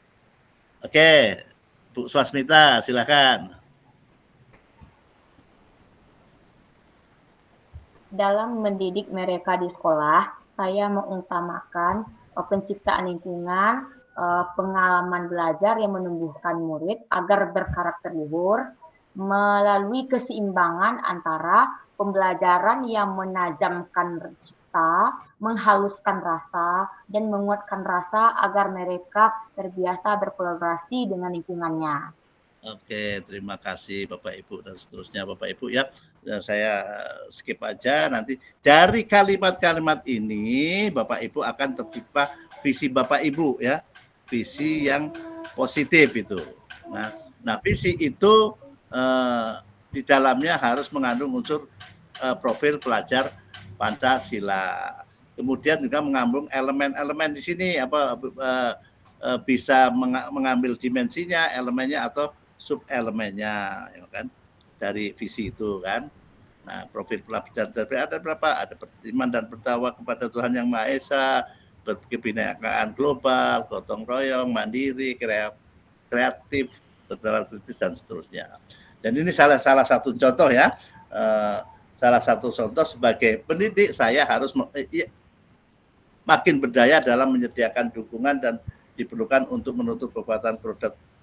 Oke, Bu Swasmita silakan. Dalam mendidik mereka di sekolah, saya mengutamakan penciptaan lingkungan, pengalaman belajar yang menumbuhkan murid agar berkarakter luhur, melalui keseimbangan antara pembelajaran yang menajamkan cipta, menghaluskan rasa, dan menguatkan rasa agar mereka terbiasa berkolaborasi dengan lingkungannya. Oke, terima kasih Bapak Ibu dan seterusnya Bapak Ibu ya. Saya skip aja nanti dari kalimat-kalimat ini Bapak Ibu akan tercipta visi Bapak Ibu ya. Visi yang positif itu. Nah visi itu di dalamnya harus mengandung unsur profil pelajar Pancasila. Kemudian juga mengandung elemen-elemen di sini bisa mengambil dimensinya, elemennya atau sub-elemennya, ya kan, dari visi itu kan. Nah, profil pelajar ada berapa? Ada beriman dan bertakwa kepada Tuhan Yang Maha Esa, berkebinekaan global, gotong royong, mandiri, kreatif, berpikir kritis dan seterusnya. Dan ini salah satu contoh ya. Salah satu contoh sebagai pendidik saya harus makin berdaya dalam menyediakan dukungan dan diperlukan untuk menutup kekuatan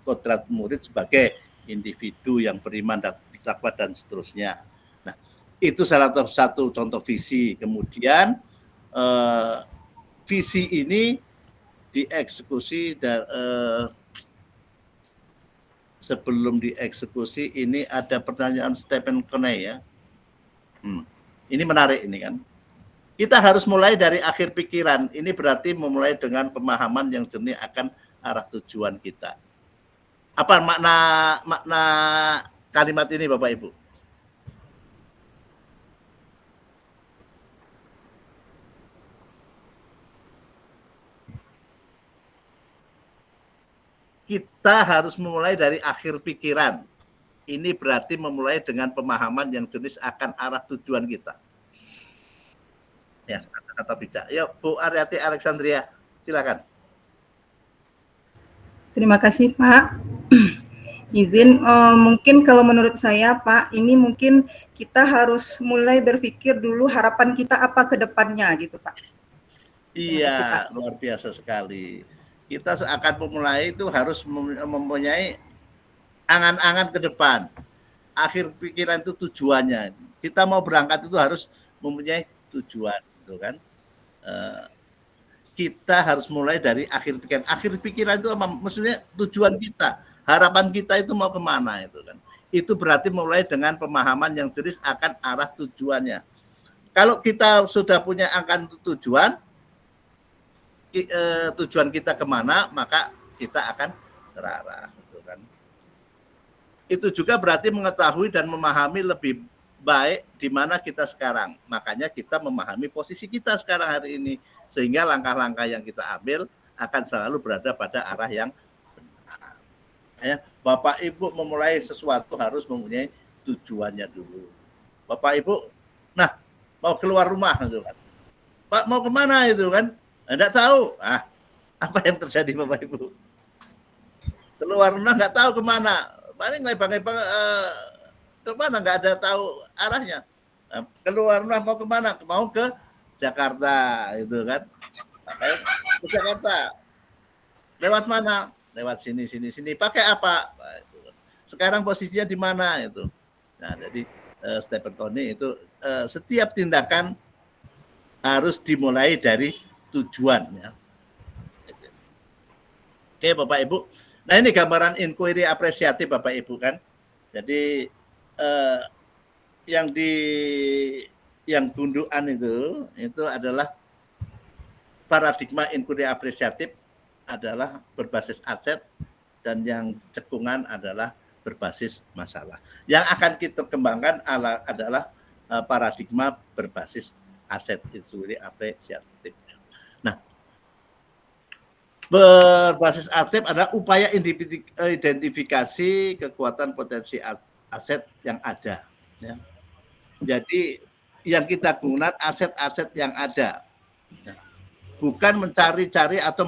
kodrat murid sebagai individu yang beriman dan bertakwa dan seterusnya. Nah, itu salah satu contoh visi. Kemudian visi ini dieksekusi dan sebelum dieksekusi ini ada pertanyaan Stephen Covey ya. Ini menarik ini kan. Kita harus mulai dari akhir pikiran. Ini berarti memulai dengan pemahaman yang jernih akan arah tujuan kita. Apa makna kalimat ini Bapak Ibu? Kita harus memulai dari akhir pikiran. Ini berarti memulai dengan pemahaman yang jenis akan arah tujuan kita. Ya, kata-kata bijak. Yuk, Bu Aryati Alexandria, silakan. Terima kasih, Pak. Izin, mungkin kalau menurut saya, Pak, ini mungkin kita harus mulai berpikir dulu harapan kita apa ke depannya, gitu, Pak. Iya, luar biasa sekali. Kita akan memulai itu harus mempunyai angan-angan ke depan. Akhir pikiran itu tujuannya. Kita mau berangkat itu harus mempunyai tujuan, gitu kan? Kita harus mulai dari akhir pikiran. Akhir pikiran itu apa? Maksudnya tujuan kita, harapan kita itu mau kemana itu kan? Itu berarti mulai dengan pemahaman yang jelas akan arah tujuannya. Kalau kita sudah punya akan tujuan, tujuan kita kemana, maka kita akan terarah. Itu juga berarti mengetahui dan memahami lebih baik di mana kita sekarang. Makanya kita memahami posisi kita sekarang hari ini. Sehingga langkah-langkah yang kita ambil akan selalu berada pada arah yang benar. Ya, Bapak Ibu memulai sesuatu harus mempunyai tujuannya dulu. Bapak Ibu, nah mau keluar rumah gitu kan. Pak mau kemana itu kan? Enggak tahu. Apa yang terjadi Bapak Ibu? Keluar rumah nggak tahu kemana. Paling lebang-lebang kemana nggak ada tahu arahnya. Keluar rumah mau kemana? Mau ke Jakarta itu kan. Makanya ke Jakarta. Lewat mana? Lewat sini. Pakai apa? Nah, itu. Sekarang posisinya di mana itu? Nah, jadi Stephen Covey itu setiap tindakan harus dimulai dari tujuannya. Oke, Bapak Ibu. Nah, ini gambaran inquiry apresiatif Bapak Ibu kan. Jadi yang gundukan itu adalah paradigma inquiry apresiatif adalah berbasis aset dan yang cekungan adalah berbasis masalah. Yang akan kita kembangkan adalah paradigma berbasis aset inquiry apresiatif. Nah, berbasis aktif adalah upaya identifikasi kekuatan potensi aset yang ada. Ya. Jadi yang kita gunakan aset-aset yang ada, bukan mencari-cari atau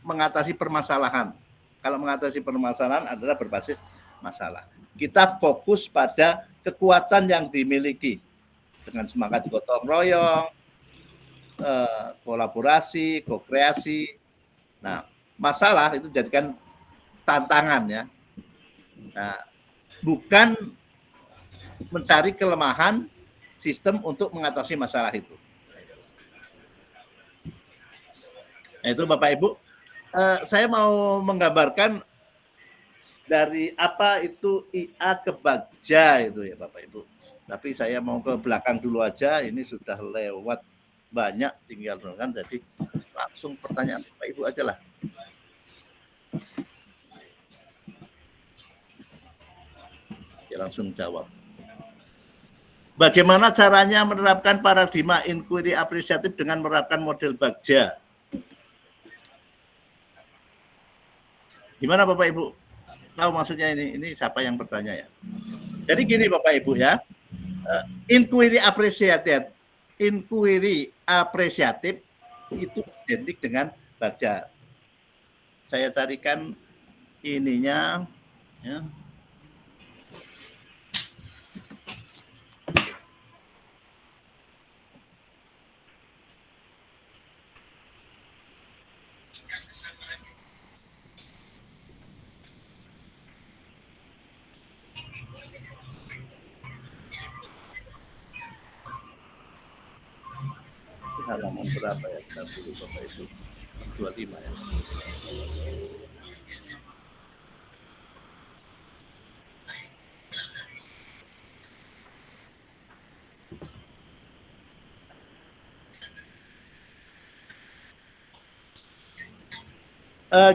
mengatasi permasalahan. Kalau mengatasi permasalahan adalah berbasis masalah. Kita fokus pada kekuatan yang dimiliki dengan semangat gotong royong, kolaborasi, ko-kreasi. Nah, masalah itu jadikan tantangan ya. Nah, bukan mencari kelemahan sistem untuk mengatasi masalah itu. Nah, itu Bapak Ibu, saya mau menggambarkan dari apa itu IA ke Bagja itu ya Bapak Ibu. Tapi saya mau ke belakang dulu aja, ini sudah lewat banyak, tinggal kan, jadi langsung pertanyaan Bapak Ibu aja lah. Ya, langsung jawab. Bagaimana caranya menerapkan paradigma inquiry apresiatif dengan menerapkan model Bagja? Gimana Bapak Ibu? Tahu maksudnya ini? Ini siapa yang bertanya ya? Jadi gini Bapak Ibu ya, inquiry apresiatif itu identik dengan Bagja. Saya carikan ininya ya. Halaman berapa ya? Kita dulu Bapak Ibu. 25 ya.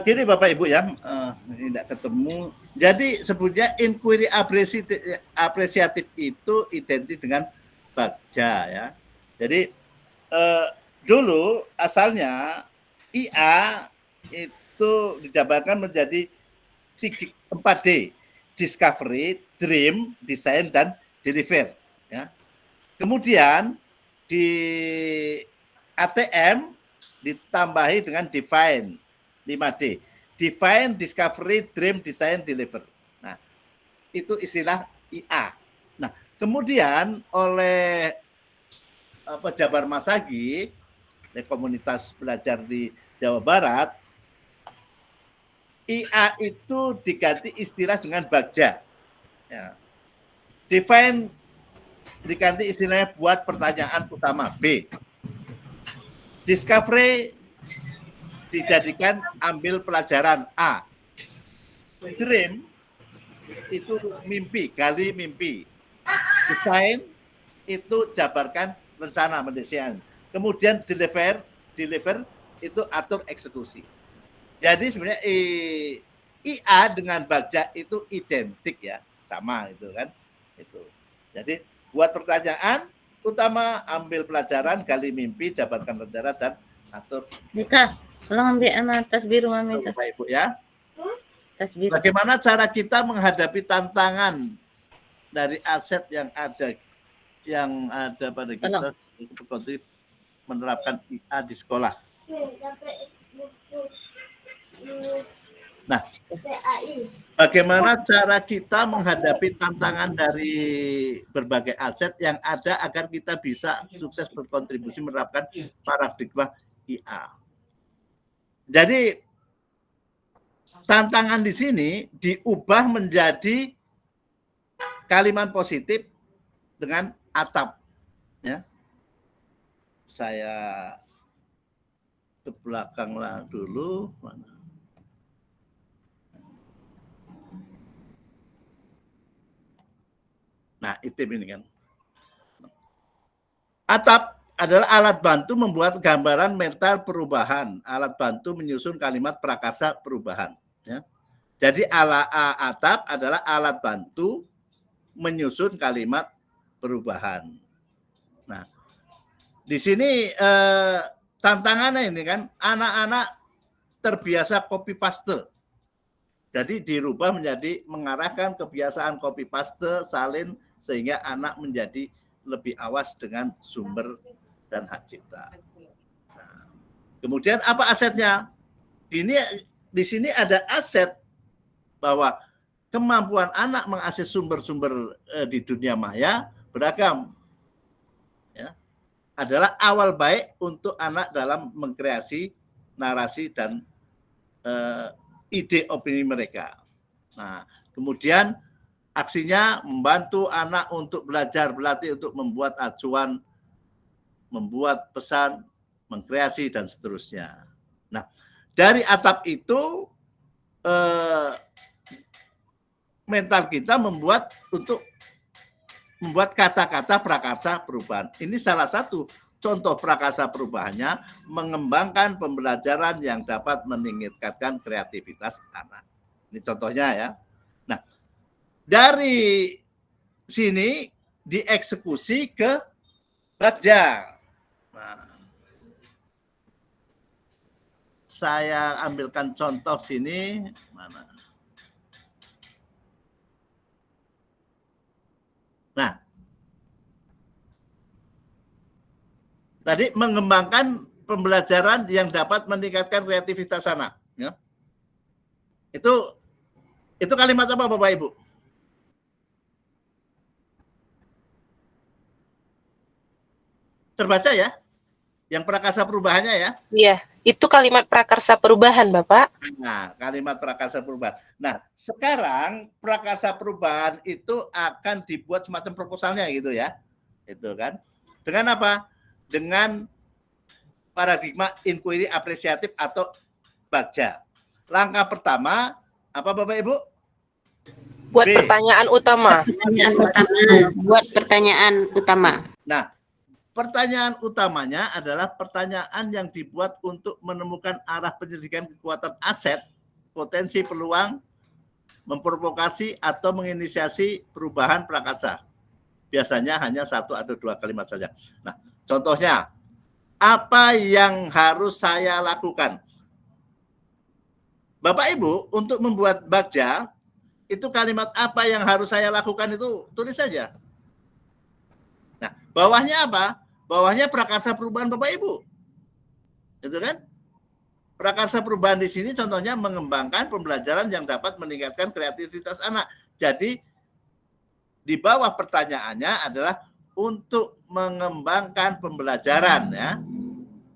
Gini Bapak Ibu ya, tidak ketemu. Jadi sebutnya inquiry apresiatif itu identik dengan Bagja ya. Jadi dulu asalnya IA itu dijabarkan menjadi 4D, discovery, dream, design, dan deliver. Ya. Kemudian di ATM ditambahi dengan define, 5D, define, discovery, dream, design, deliver. Nah, itu istilah IA. Nah, kemudian oleh Jabar Masagi, komunitas belajar di Jawa Barat, IA itu diganti istilah dengan Bagja. Ya. Define diganti istilahnya buat pertanyaan utama B. Discovery dijadikan ambil pelajaran A. Dream itu mimpi, gali mimpi. Design itu jabarkan rencana mendesain. Kemudian deliver itu atur eksekusi. Jadi sebenarnya IA dengan Bagja itu identik ya, sama itu kan. Itu. Jadi buat pertanyaan utama, ambil pelajaran, gali mimpi, jabarkan rencana, dan atur. Dika, tolong ambil tas biru Mami. Bapak Ibu ya. Tas biru. Bagaimana cara kita menghadapi tantangan dari aset yang ada pada kita untuk menerapkan IA di sekolah? Nah, bagaimana cara kita menghadapi tantangan dari berbagai aset yang ada agar kita bisa sukses berkontribusi menerapkan paradigma IA? Jadi tantangan di sini diubah menjadi kalimat positif dengan atap. Ya, saya ke belakang lah dulu. Mana? Nah, itu ini kan. Atap adalah alat bantu membuat gambaran mental perubahan. Alat bantu menyusun kalimat prakarsa perubahan. Ya. Jadi atap adalah alat bantu menyusun kalimat perubahan. Nah, di sini tantangannya ini kan, anak-anak terbiasa copy paste. Jadi dirubah menjadi mengarahkan kebiasaan copy paste, salin, sehingga anak menjadi lebih awas dengan sumber dan hak cipta. Nah, kemudian apa asetnya? Di sini ada aset bahwa kemampuan anak mengakses sumber-sumber di dunia maya beragam. Ya, adalah awal baik untuk anak dalam mengkreasi narasi dan ide opini mereka. Nah, kemudian Aksinya membantu anak untuk belajar, berlatih untuk membuat acuan, membuat pesan, mengkreasi, dan seterusnya. Nah, dari atap itu mental kita membuat kata-kata prakarsa perubahan. Ini salah satu contoh prakarsa perubahannya, mengembangkan pembelajaran yang dapat meningkatkan kreativitas anak. Ini contohnya ya. Nah, dari sini dieksekusi ke Bagja. Nah, saya ambilkan contoh sini. Mana? Nah, tadi mengembangkan pembelajaran yang dapat meningkatkan kreativitas anak. Ya. Itu kalimat apa Bapak Ibu? Terbaca ya? Yang prakarsa perubahannya ya? Iya, itu kalimat prakarsa perubahan, Bapak. Nah, kalimat prakarsa perubahan. Nah, sekarang prakarsa perubahan itu akan dibuat semacam proposalnya gitu ya. Itu kan. Dengan apa? Dengan paradigma inquiry apresiatif atau Bagja. Langkah pertama, apa Bapak Ibu? Buat pertanyaan utama. Buat pertanyaan utama. Nah, pertanyaan utamanya adalah pertanyaan yang dibuat untuk menemukan arah penyelidikan kekuatan aset, potensi peluang, memprovokasi atau menginisiasi perubahan prakarsa. Biasanya hanya 1 atau 2 kalimat saja. Nah, contohnya, apa yang harus saya lakukan? Bapak Ibu, untuk membuat Bagja, itu kalimat apa yang harus saya lakukan itu tulis saja. Nah, bawahnya apa? Bawahnya prakarsa perubahan Bapak Ibu. Itu kan? Prakarsa perubahan di sini contohnya mengembangkan pembelajaran yang dapat meningkatkan kreativitas anak. Jadi di bawah pertanyaannya adalah untuk mengembangkan pembelajaran ya.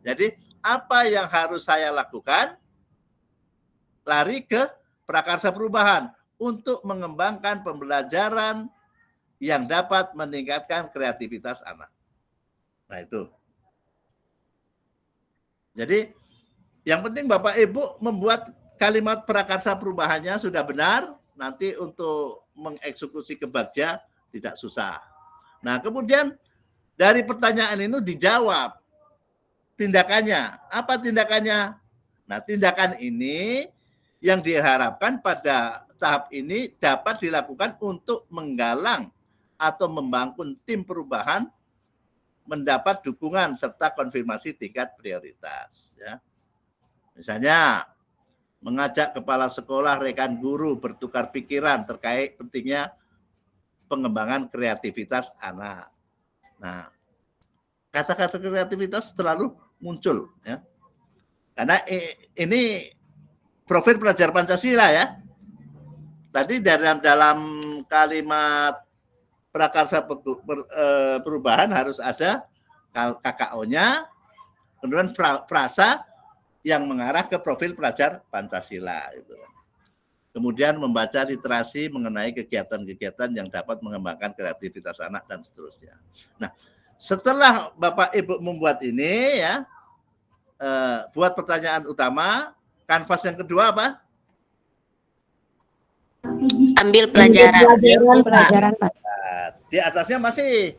Jadi apa yang harus saya lakukan? Lari ke prakarsa perubahan untuk mengembangkan pembelajaran yang dapat meningkatkan kreativitas anak. Nah itu. Jadi yang penting Bapak Ibu membuat kalimat prakarsa perubahannya sudah benar, nanti untuk mengeksekusi ke Bagja tidak susah. Nah kemudian dari pertanyaan ini dijawab tindakannya. Apa tindakannya? Nah tindakan ini yang diharapkan pada tahap ini dapat dilakukan untuk menggalang atau membangun tim perubahan mendapat dukungan serta konfirmasi tingkat prioritas. Ya. Misalnya, mengajak kepala sekolah, rekan guru bertukar pikiran terkait pentingnya pengembangan kreativitas anak. Nah, kata-kata kreativitas selalu muncul. Ya. Karena ini profil pelajar Pancasila ya. Tadi dalam kalimat prakarsa perubahan harus ada KKO-nya, kemudian frasa yang mengarah ke profil pelajar Pancasila. Itu. Kemudian membaca literasi mengenai kegiatan-kegiatan yang dapat mengembangkan kreativitas anak dan seterusnya. Nah, setelah Bapak Ibu membuat ini ya, buat pertanyaan utama. Kanvas yang kedua apa? Ambil pelajaran. Pak. Di atasnya masih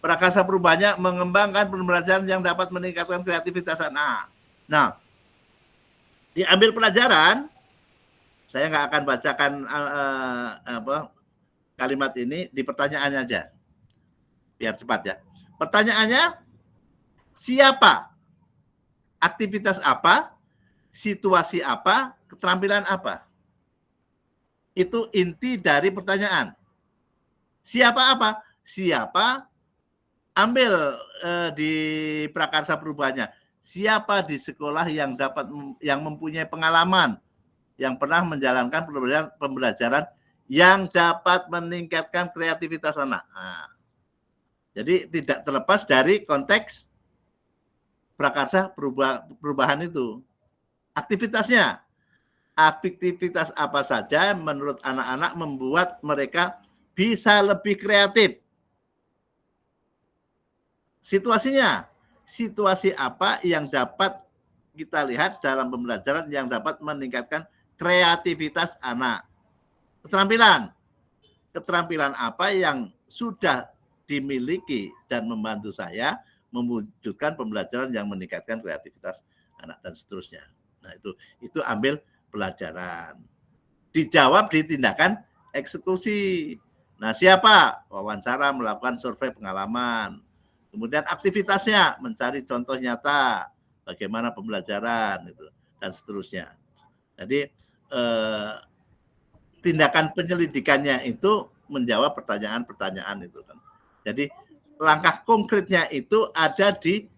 prakarsa perubahannya mengembangkan pembelajaran yang dapat meningkatkan kreativitas anak. Nah, diambil pelajaran, saya nggak akan bacakan kalimat ini di pertanyaannya aja, biar cepat ya. Pertanyaannya, siapa? Aktivitas apa? Situasi apa, keterampilan apa? Itu inti dari pertanyaan. Siapa apa? Siapa, ambil di prakarsa perubahannya. Siapa di sekolah yang mempunyai pengalaman, yang pernah menjalankan pembelajaran yang dapat meningkatkan kreativitas anak. Nah, jadi tidak terlepas dari konteks prakarsa perubahan itu. Aktivitasnya, aktivitas apa saja menurut anak-anak membuat mereka bisa lebih kreatif. Situasinya, situasi apa yang dapat kita lihat dalam pembelajaran yang dapat meningkatkan kreativitas anak. Keterampilan apa yang sudah dimiliki dan membantu saya mewujudkan pembelajaran yang meningkatkan kreativitas anak dan seterusnya. Nah, itu ambil pelajaran. Dijawab di tindakan eksekusi. Nah, siapa? Wawancara, melakukan survei pengalaman. Kemudian aktivitasnya mencari contoh nyata bagaimana pembelajaran itu dan seterusnya. Jadi tindakan penyelidikannya itu menjawab pertanyaan-pertanyaan itu kan. Jadi langkah konkretnya itu ada di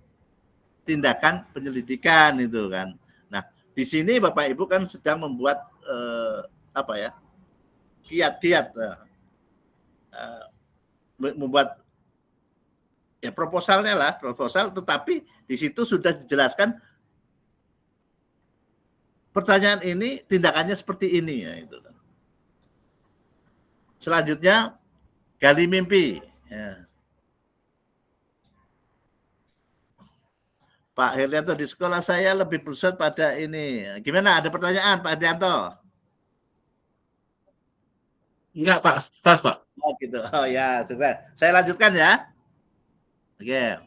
tindakan penyelidikan itu kan. Nah, di sini Bapak Ibu kan sedang membuat kiat-kiat membuat ya proposal, tetapi di situ sudah dijelaskan pertanyaan ini tindakannya seperti ini ya itu. Selanjutnya gali mimpi. Ya. Pak Herlianto, di sekolah saya lebih berpusat pada ini. Gimana? Ada pertanyaan Pak Herlianto? Enggak, Pak. Pas, Pak. Oh gitu. Oh ya, coba. Saya lanjutkan ya. Oke.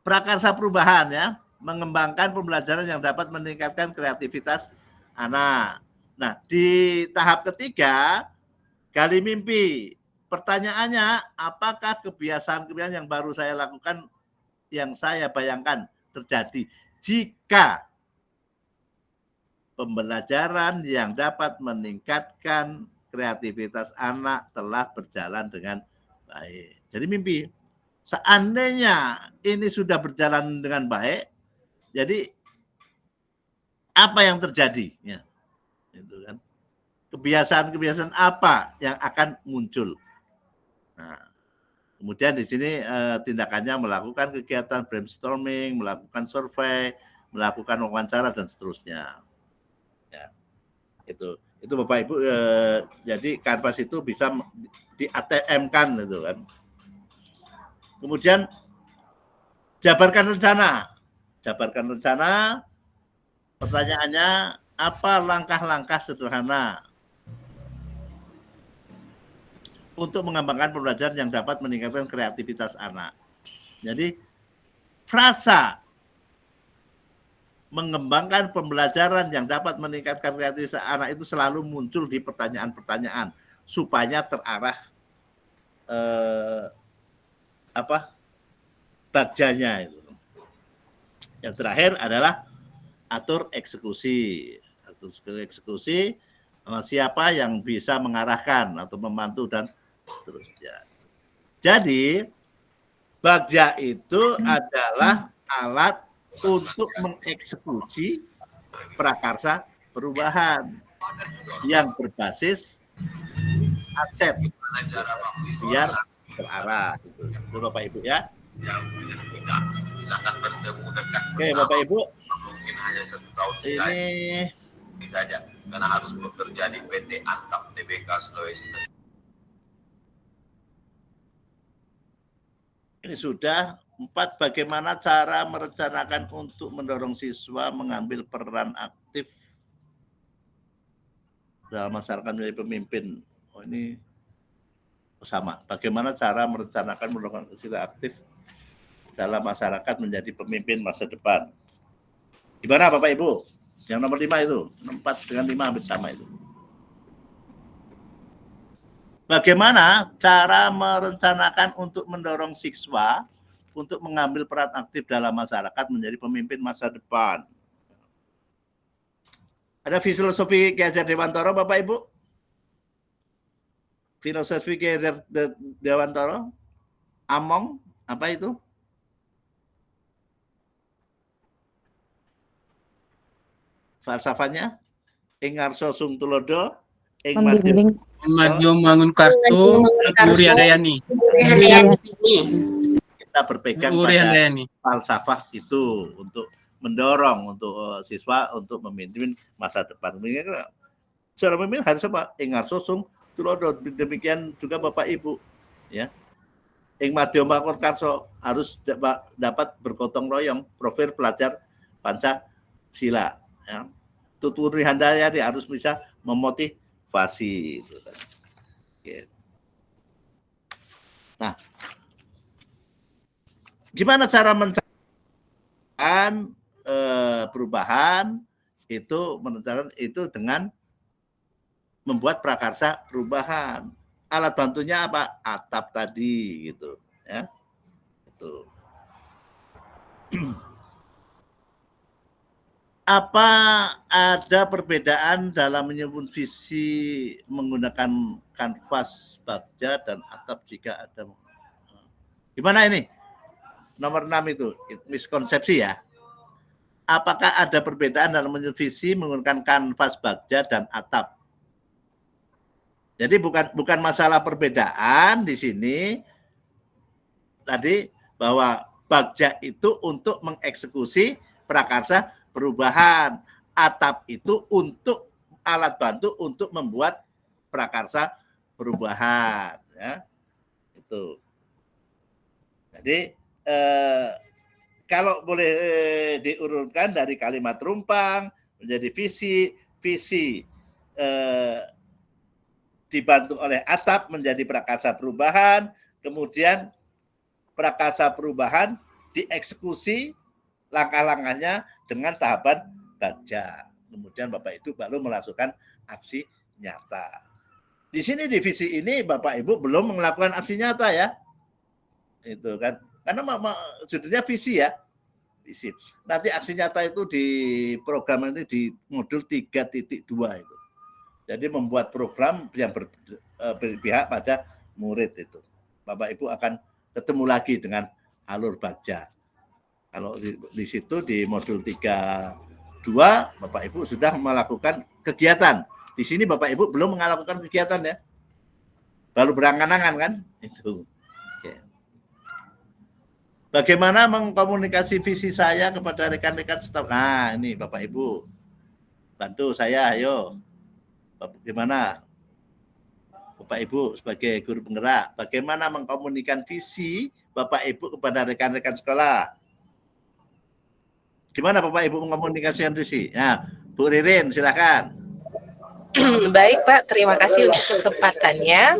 Prakarsa perubahan ya, mengembangkan pembelajaran yang dapat meningkatkan kreativitas anak. Nah, di tahap ketiga, gali mimpi. Pertanyaannya, apakah kebiasaan-kebiasaan yang baru saya lakukan, yang saya bayangkan terjadi jika pembelajaran yang dapat meningkatkan kreativitas anak telah berjalan dengan baik. Jadi mimpi. Seandainya ini sudah berjalan dengan baik, jadi apa yang terjadi? Ya, itu kan. Kebiasaan-kebiasaan apa yang akan muncul? Nah, kemudian di sini tindakannya melakukan kegiatan brainstorming, melakukan survei, melakukan wawancara dan seterusnya. Ya, itu Bapak Ibu. Jadi kanvas itu bisa di ATM-kan itu kan. Kemudian jabarkan rencana. Pertanyaannya, apa langkah-langkah sederhana untuk mengembangkan pembelajaran yang dapat meningkatkan kreativitas anak? Jadi frasa mengembangkan pembelajaran yang dapat meningkatkan kreativitas anak itu selalu muncul di pertanyaan-pertanyaan supaya terarah bagjanya itu. Yang terakhir adalah atur eksekusi. Siapa yang bisa mengarahkan atau membantu dan seterusnya. Jadi bagja itu adalah alat untuk mengeksekusi prakarsa perubahan yang berbasis aset biar terarah. Itu Bapak Ibu ya. Oke Bapak Ibu, ini saja karena harus bekerja di PT Antap TBK Sulawesi. Ini sudah 4, bagaimana cara merencanakan untuk mendorong siswa mengambil peran aktif dalam masyarakat menjadi pemimpin. Oh ini sama. Bagaimana cara merencanakan mendorong siswa aktif dalam masyarakat menjadi pemimpin masa depan. Gimana Bapak Ibu? Yang nomor 5 itu, 4 dengan 5 hampir sama itu. Bagaimana cara merencanakan untuk mendorong siswa untuk mengambil peran aktif dalam masyarakat menjadi pemimpin masa depan? Ada filosofi Ki Hajar Dewantoro, Bapak Ibu? Filosofi Ki Hajar Dewantoro? Among, apa itu? Falsafahnya Ingarso Sung Tulodo, Madyo Mangun Karso, Muri Handayani. Kita berpegang pada falsafah itu untuk mendorong untuk siswa untuk memimpin masa depan. Secara memimpin harus apa? Ingat sosong tulodo, demikian juga Bapak Ibu, ya. Ing madya makon karso harus dapat bergotong royong, profil pelajar Pancasila, ya. Tuturi handayani harus bisa memotivasi. Oke. Nah, gimana cara menciptakan perubahan itu dengan membuat prakarsa perubahan. Alat bantunya apa? Atap tadi gitu, ya. Itu. Apa ada perbedaan dalam menyusun visi menggunakan kanvas bagja dan atap jika ada? Gimana ini? Nomor 6 itu, miskonsepsi ya. Apakah ada perbedaan dalam menyusun visi menggunakan kanvas bagja dan atap? Jadi bukan masalah perbedaan di sini tadi bahwa bagja itu untuk mengeksekusi prakarsa perubahan, atap itu untuk alat bantu untuk membuat prakarsa perubahan, ya. Itu. Jadi kalau boleh diurutkan dari kalimat rumpang menjadi visi dibantu oleh atap menjadi prakarsa perubahan, kemudian prakarsa perubahan dieksekusi langkah-langkahnya dengan tahapan bagja. Kemudian Bapak Ibu baru melakukan aksi nyata. Di sini di visi ini Bapak Ibu belum melakukan aksi nyata ya. Itu kan. Karena judulnya visi ya. Visi. Nanti aksi nyata itu di program ini di modul 3.2 itu. Jadi membuat program yang berpihak pada murid itu. Bapak Ibu akan ketemu lagi dengan alur bagja. Kalau di situ di modul 3.2 Bapak Ibu sudah melakukan kegiatan. Di sini Bapak Ibu belum melakukan kegiatan ya. Baru berangan-angan kan? Itu. Oke. Bagaimana mengkomunikasi visi saya kepada rekan-rekan staf? Nah, ini Bapak Ibu. Bantu saya, ayo. Bagaimana? Bapak Ibu sebagai guru penggerak, bagaimana mengkomunikasikan visi Bapak Ibu kepada rekan-rekan sekolah? Gimana Bapak Ibu mengkomunikasikan visi? Nah, Bu Ririn silakan. Baik Pak, terima kasih untuk kesempatannya.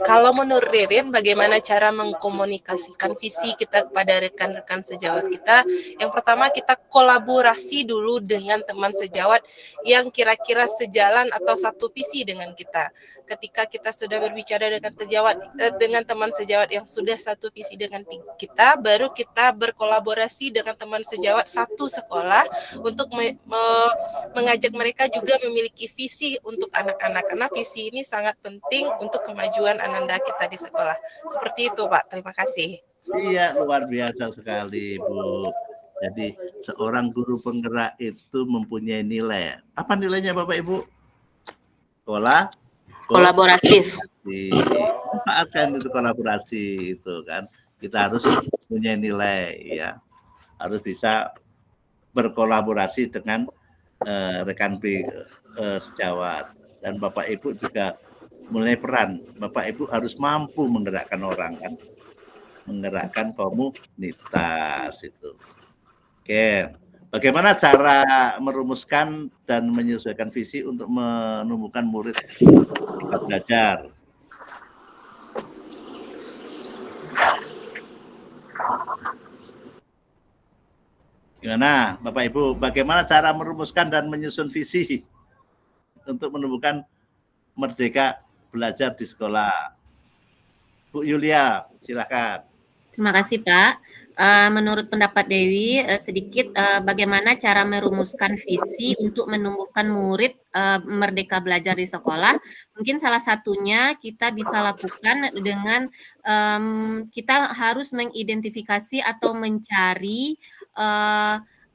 Kalau menurut Ririn, bagaimana cara mengkomunikasikan visi kita kepada rekan-rekan sejawat kita? Yang pertama kita kolaborasi dulu dengan teman sejawat yang kira-kira sejalan atau satu visi dengan kita. Ketika kita sudah berbicara dengan teman sejawat yang sudah satu visi dengan kita, baru kita berkolaborasi dengan teman sejawat satu sekolah untuk mengajak mereka juga memiliki visi untuk anak-anak, karena visi ini sangat penting untuk kemajuan ananda kita di sekolah. Seperti itu Pak, terima kasih. Iya, luar biasa sekali Bu. Jadi seorang guru penggerak itu mempunyai nilai. Apa nilainya Bapak Ibu? Kolaboratif. Manfaatkan itu kolaborasi itu kan. Kita harus punya nilai ya. Harus bisa berkolaborasi dengan rekan sejawat, dan Bapak Ibu juga mulai peran. Bapak Ibu harus mampu menggerakkan orang kan, menggerakkan komunitas itu. Oke, bagaimana cara merumuskan dan menyesuaikan visi untuk menumbuhkan murid belajar? Gimana Bapak Ibu, bagaimana cara merumuskan dan menyusun visi untuk menumbuhkan merdeka belajar di sekolah? Bu Yulia, silakan. Terima kasih Pak. Menurut pendapat Dewi, sedikit bagaimana cara merumuskan visi untuk menumbuhkan murid merdeka belajar di sekolah. Mungkin salah satunya kita bisa lakukan dengan kita harus mengidentifikasi atau mencari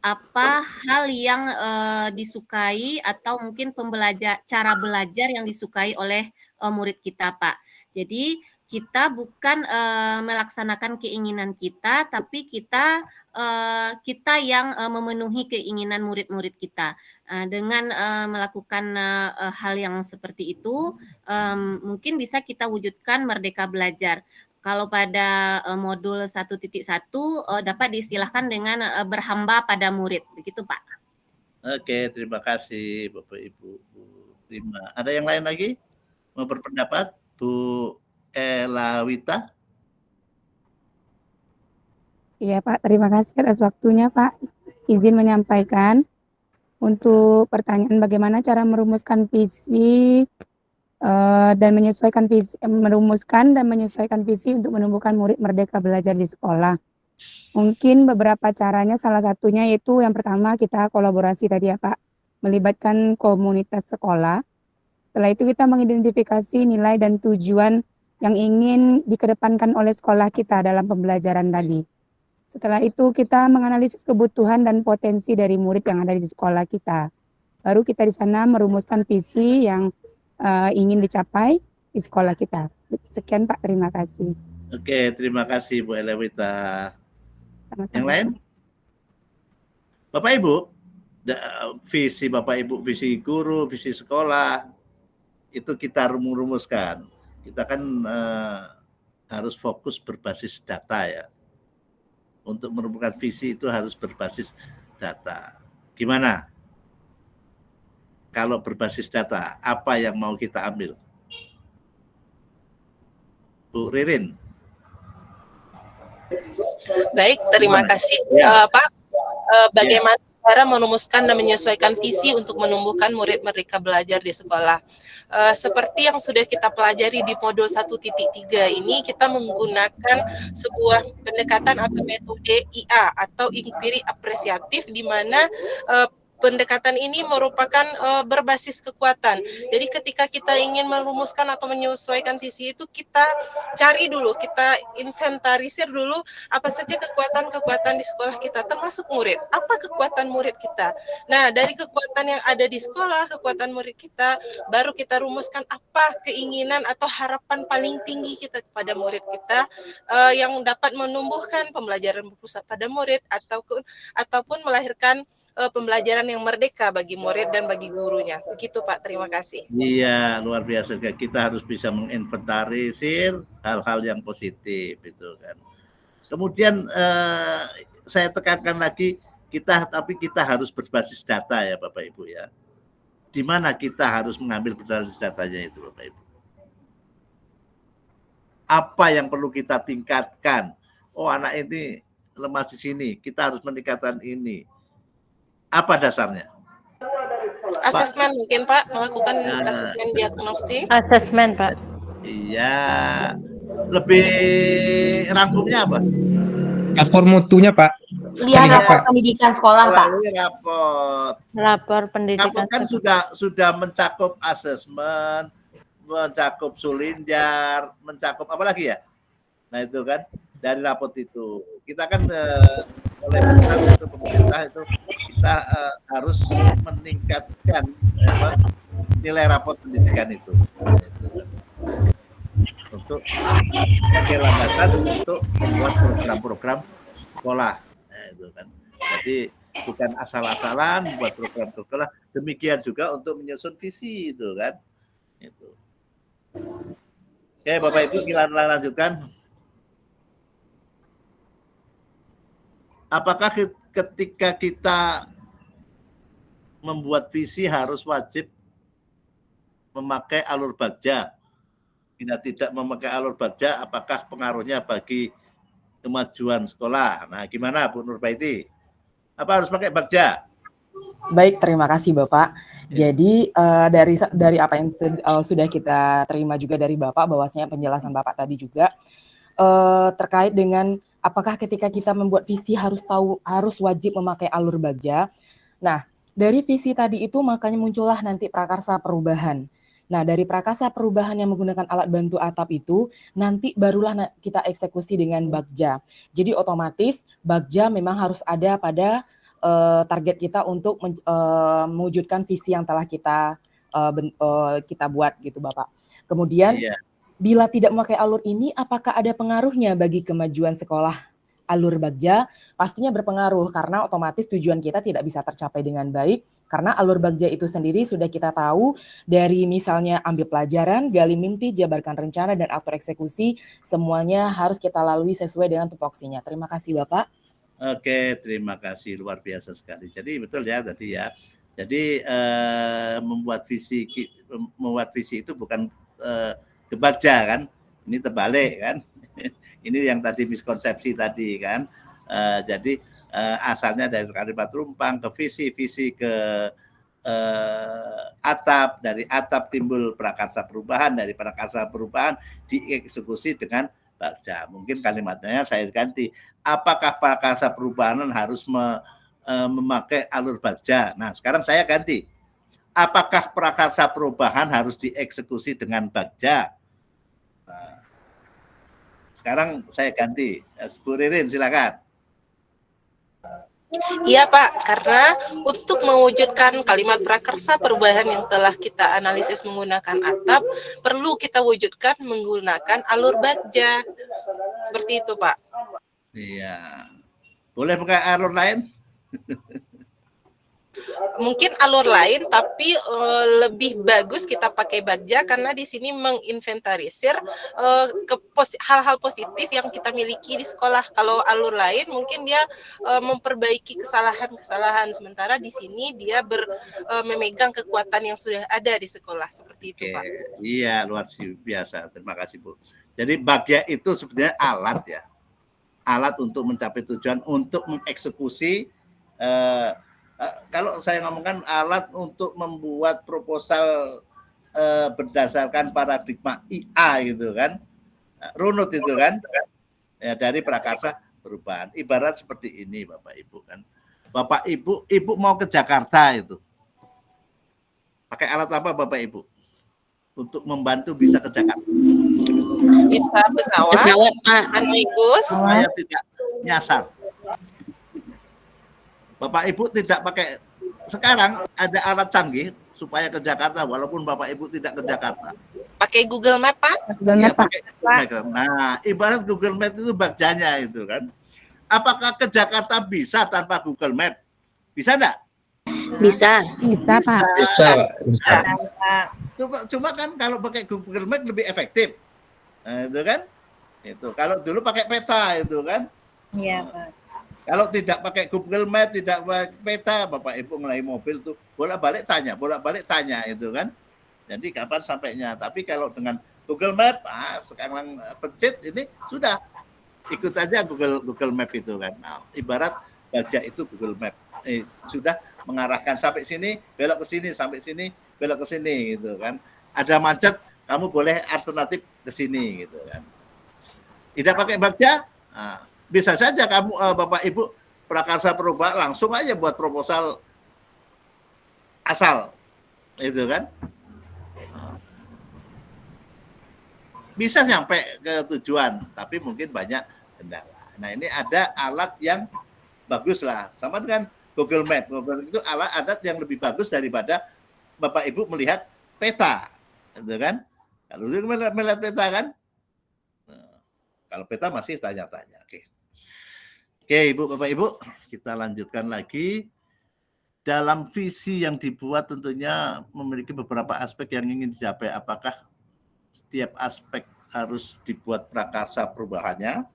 apa hal yang disukai atau mungkin cara belajar yang disukai oleh murid kita, Pak. Jadi kita bukan melaksanakan keinginan kita, tapi kita kita yang memenuhi keinginan murid-murid kita. Dengan melakukan hal yang seperti itu, mungkin bisa kita wujudkan merdeka belajar. Kalau pada modul 1.1 dapat diistilahkan dengan berhamba pada murid, begitu Pak. Oke, terima kasih Bapak Ibu. Terima. Ada yang lain lagi mau berpendapat? Bu Elawita? Iya Pak, terima kasih atas waktunya Pak. Izin menyampaikan untuk pertanyaan bagaimana cara merumuskan visi dan menyesuaikan visi, untuk menumbuhkan murid merdeka belajar di sekolah. Mungkin beberapa caranya, salah satunya yaitu yang pertama kita kolaborasi tadi ya Pak, melibatkan komunitas sekolah. Setelah itu kita mengidentifikasi nilai dan tujuan yang ingin dikedepankan oleh sekolah kita dalam pembelajaran tadi. Setelah itu kita menganalisis kebutuhan dan potensi dari murid yang ada di sekolah kita. Baru kita di sana merumuskan visi yang ingin dicapai di sekolah kita. Sekian Pak, terima kasih. Oke, terima kasih Bu Elewita. Sama-sama. Yang lain? Bapak Ibu, visi Bapak Ibu, visi guru, visi sekolah, itu kita rumuskan. Kita kan harus fokus berbasis data ya. Untuk merumuskan visi itu harus berbasis data. Gimana? Kalau berbasis data, apa yang mau kita ambil? Bu Ririn. Baik, terima kasih Pak. Bagaimana cara merumuskan dan menyesuaikan visi untuk menumbuhkan murid merdeka belajar di sekolah? Seperti yang sudah kita pelajari di modul 1.3 ini, kita menggunakan sebuah pendekatan atau metode IA atau inquiry apresiatif, di mana pendekatan ini merupakan berbasis kekuatan. Jadi ketika kita ingin merumuskan atau menyesuaikan visi itu, kita cari dulu, kita inventarisir dulu apa saja kekuatan-kekuatan di sekolah kita, termasuk murid. Apa kekuatan murid kita? Nah, dari kekuatan yang ada di sekolah, kekuatan murid kita, baru kita rumuskan apa keinginan atau harapan paling tinggi kita kepada murid kita yang dapat menumbuhkan pembelajaran berpusat pada murid ataupun melahirkan pembelajaran yang merdeka bagi murid dan bagi gurunya. Begitu Pak, terima kasih. Iya, luar biasa. Kita harus bisa menginventarisir hal-hal yang positif itu kan. Kemudian saya tekankan lagi, tapi kita harus berbasis data ya Bapak Ibu ya. Di mana kita harus mengambil berbasis datanya itu Bapak Ibu. Apa yang perlu kita tingkatkan? Oh, anak ini lemah di sini, kita harus meningkatkan ini. Apa dasarnya? Asesmen mungkin Pak, melakukan asesmen diagnostik. Asesmen Pak. Iya, lebih rangkumnya apa? Lapor mutunya Pak. Lihat rapor pendidikan sekolah Pak. Lapor pendidikan. Rapor kan sudah mencakup asesmen, mencakup sulinjar, mencakup apa lagi ya? Nah itu kan dari rapor itu kita kan oleh pemerintah itu kita harus meningkatkan nilai rapor pendidikan itu untuk sebagai landasan untuk membuat program-program sekolah. Nah, itu kan. Jadi bukan asal-asalan membuat program sekolah. Demikian juga untuk menyusun visi itu kan. Itu. Oke, Bapak Ibu kita lanjutkan. Apakah ketika kita membuat visi harus wajib memakai alur bagja? Bila tidak memakai alur bagja, apakah pengaruhnya bagi kemajuan sekolah? Nah, gimana Bu Nurbaiti? Apa harus pakai bagja? Baik, terima kasih Bapak. Jadi dari apa yang sudah kita terima juga dari Bapak, bahwasanya penjelasan Bapak tadi juga terkait dengan apakah ketika kita membuat visi harus wajib memakai alur bagja. Nah, dari visi tadi itu makanya muncullah nanti prakarsa perubahan. Nah, dari prakarsa perubahan yang menggunakan alat bantu atap itu, nanti barulah kita eksekusi dengan bagja. Jadi otomatis bagja memang harus ada pada target kita untuk mewujudkan visi yang telah kita buat gitu Bapak. Kemudian bila tidak memakai alur ini, apakah ada pengaruhnya bagi kemajuan sekolah? alur bagja, pastinya berpengaruh karena otomatis tujuan kita tidak bisa tercapai dengan baik karena alur bagja itu sendiri sudah kita tahu dari misalnya ambil pelajaran, gali mimpi, jabarkan rencana, dan atur eksekusi, semuanya harus kita lalui sesuai dengan tupoksinya. Terima kasih Bapak. Oke, terima kasih, luar biasa sekali. Jadi betul ya tadi ya. Jadi membuat visi itu bukan ke bagja kan, ini terbalik kan. Ini yang tadi miskonsepsi tadi kan. Jadi asalnya dari kalimat rumpang ke visi ke atap, dari atap timbul prakarsa perubahan, dari prakarsa perubahan dieksekusi dengan bagja. Mungkin kalimatnya saya ganti, apakah prakarsa perubahan harus memakai alur bagja? Nah, sekarang saya ganti, apakah prakarsa perubahan harus dieksekusi dengan bagja? Nah, sekarang saya ganti, Bu Ririn silakan. Iya Pak, karena untuk mewujudkan kalimat prakarsa perubahan yang telah kita analisis menggunakan atap, perlu kita wujudkan menggunakan alur bagja. Seperti itu Pak. Iya. Boleh pakai alur lain? Mungkin alur lain, tapi lebih bagus kita pakai bagja karena di sini menginventarisir hal-hal positif yang kita miliki di sekolah. Kalau alur lain mungkin dia memperbaiki kesalahan-kesalahan, sementara di sini dia memegang kekuatan yang sudah ada di sekolah. Seperti itu Pak. Iya, luar biasa. Terima kasih Bu. Jadi bagja itu sebenarnya alat ya. Alat untuk mencapai tujuan, untuk mengeksekusi kalau saya ngomongkan alat untuk membuat proposal berdasarkan paradigma IA gitu kan, runut itu kan, ya, dari prakarsa perubahan. Ibarat seperti ini Bapak Ibu kan, Bapak Ibu mau ke Jakarta itu, pakai alat apa Bapak Ibu untuk membantu bisa ke Jakarta? Bisa pesawat Pak. Bus. Supaya tidak nyasar. Bapak Ibu tidak pakai, sekarang ada alat canggih supaya ke Jakarta walaupun Bapak Ibu tidak ke Jakarta. Pakai Google Map Pak? Ya, pakai Google Map. Nah, ibarat Google Map itu bagjanya itu kan. Apakah ke Jakarta bisa tanpa Google Map? Bisa enggak? Bisa. Bisa Pak. Bisa. Cuma kan kalau pakai Google Map lebih efektif. Nah, itu kan? Itu kalau dulu pakai peta itu kan? Iya Pak. Kalau tidak pakai Google Map, tidak pakai peta, Bapak Ibu ngelai mobil tuh bolak-balik tanya itu kan. Jadi kapan sampainya? Tapi kalau dengan Google Map, sekarang pencet ini sudah ikut aja Google Map itu kan. Nah, ibarat bagja itu Google Map. Sudah mengarahkan sampai sini, belok ke sini, sampai sini, belok ke sini gitu kan. Ada macet, kamu boleh alternatif ke sini gitu kan. Tidak pakai bagja, bisa saja kamu Bapak Ibu prakarsa perubahan langsung aja buat proposal asal itu kan, bisa sampai ke tujuan tapi mungkin banyak kendala. Nah, ini ada alat yang bagus lah, sama dengan Google Map. Google itu alat yang lebih bagus daripada Bapak Ibu melihat peta gitu kan. Kalau melihat peta kan, kalau peta masih tanya-tanya. Oke, Ibu, Bapak, Ibu, kita lanjutkan lagi. Dalam visi yang dibuat tentunya memiliki beberapa aspek yang ingin dicapai. Apakah setiap aspek harus dibuat prakarsa perubahannya?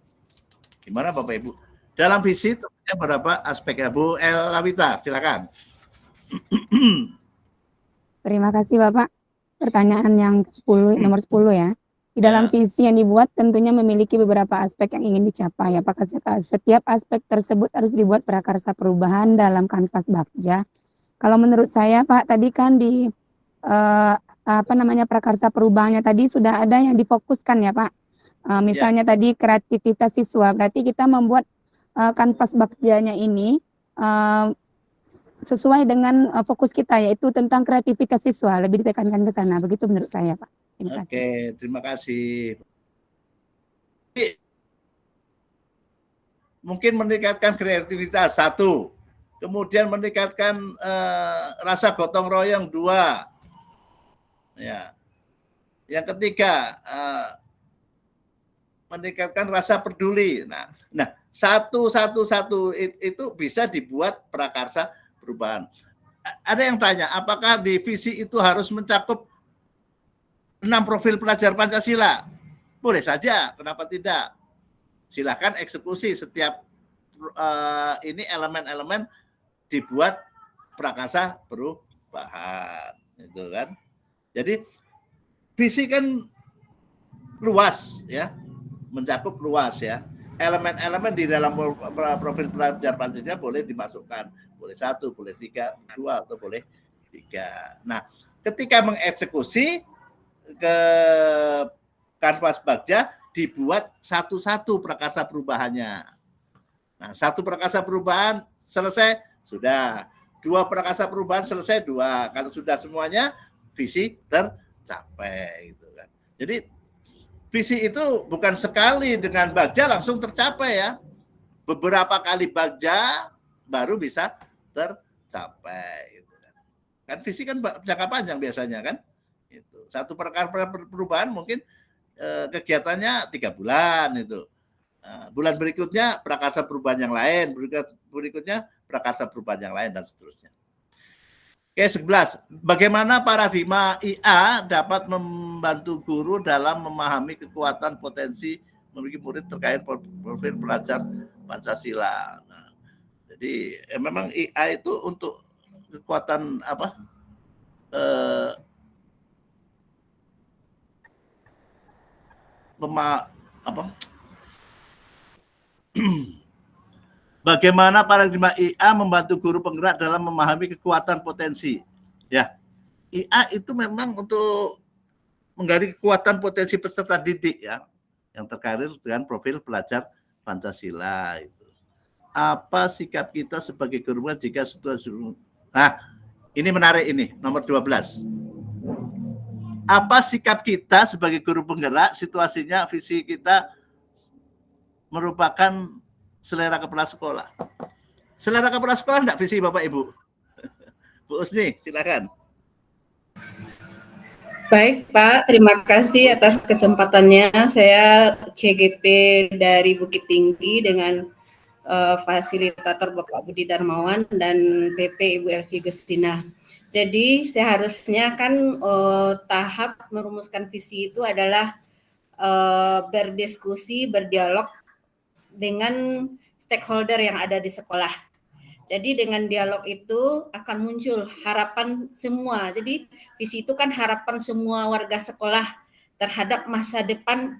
Gimana Bapak, Ibu? Dalam visi tentunya berapa aspek ya? Bu Elawita, silakan. Terima kasih Bapak. Pertanyaan yang nomor 10 ya. Di dalam visi yang dibuat tentunya memiliki beberapa aspek yang ingin dicapai. Apakah setiap aspek tersebut harus dibuat prakarsa perubahan dalam kanvas bagja? Kalau menurut saya Pak, tadi kan di prakarsa perubahannya tadi sudah ada yang difokuskan ya Pak. Misalnya tadi kreativitas siswa, berarti kita membuat kanvas bagjanya ini sesuai dengan fokus kita, yaitu tentang kreativitas siswa, lebih ditekankan ke sana. Begitu menurut saya Pak. Oke, terima kasih. Mungkin meningkatkan kreativitas 1, kemudian meningkatkan rasa gotong royong 2. Ya. Yang ketiga, meningkatkan rasa peduli. Nah, satu itu bisa dibuat prakarsa perubahan. Ada yang tanya, apakah di visi itu harus mencakup 6 profil pelajar Pancasila? Boleh saja, kenapa tidak? Silakan eksekusi setiap ini elemen-elemen dibuat prakarsa perubahan, gitu kan? Jadi visi kan luas ya, mencakup luas ya. Elemen-elemen di dalam profil pelajar Pancasila boleh dimasukkan, boleh 1, boleh 3, 2 atau boleh 3. Nah, ketika mengeksekusi ke Kanvas Bagja dibuat satu-satu prakarsa perubahannya. Nah, 1 prakarsa perubahan selesai, sudah. 2 prakarsa perubahan selesai, 2. Kalau sudah semuanya, visi tercapai. Gitu kan. Jadi, visi itu bukan sekali dengan Bagja langsung tercapai ya. Beberapa kali Bagja baru bisa tercapai. Gitu kan. Kan visi kan jangka panjang biasanya kan. Itu. 1 prakarsa perubahan mungkin kegiatannya 3 bulan itu. Bulan berikutnya prakarsa perubahan yang lain, berikutnya prakarsa perubahan yang lain dan seterusnya. Oke, 11. Bagaimana paradigma IA dapat membantu guru dalam memahami kekuatan potensi memiliki murid terkait profil pelajar Pancasila. Nah, jadi memang IA itu untuk kekuatan apa? Bagaimana paradigma IA membantu guru penggerak dalam memahami kekuatan potensi? Ya, IA itu memang untuk menggali kekuatan potensi peserta didik ya, yang terkait dengan profil pelajar Pancasila itu. Apa sikap kita sebagai guru jika situasi? Nah, ini menarik ini, nomor 12. Apa sikap kita sebagai guru penggerak, situasinya visi kita merupakan selera kepala sekolah. Selera kepala sekolah enggak visi Bapak Ibu? Bu Usni, silakan. Baik Pak, terima kasih atas kesempatannya. Saya CGP dari Bukit Tinggi dengan fasilitator Bapak Budi Darmawan dan PP Ibu Elvi Gustina. Jadi seharusnya kan tahap merumuskan visi itu adalah berdiskusi, berdialog dengan stakeholder yang ada di sekolah. Jadi dengan dialog itu akan muncul harapan semua. Jadi visi itu kan harapan semua warga sekolah terhadap masa depan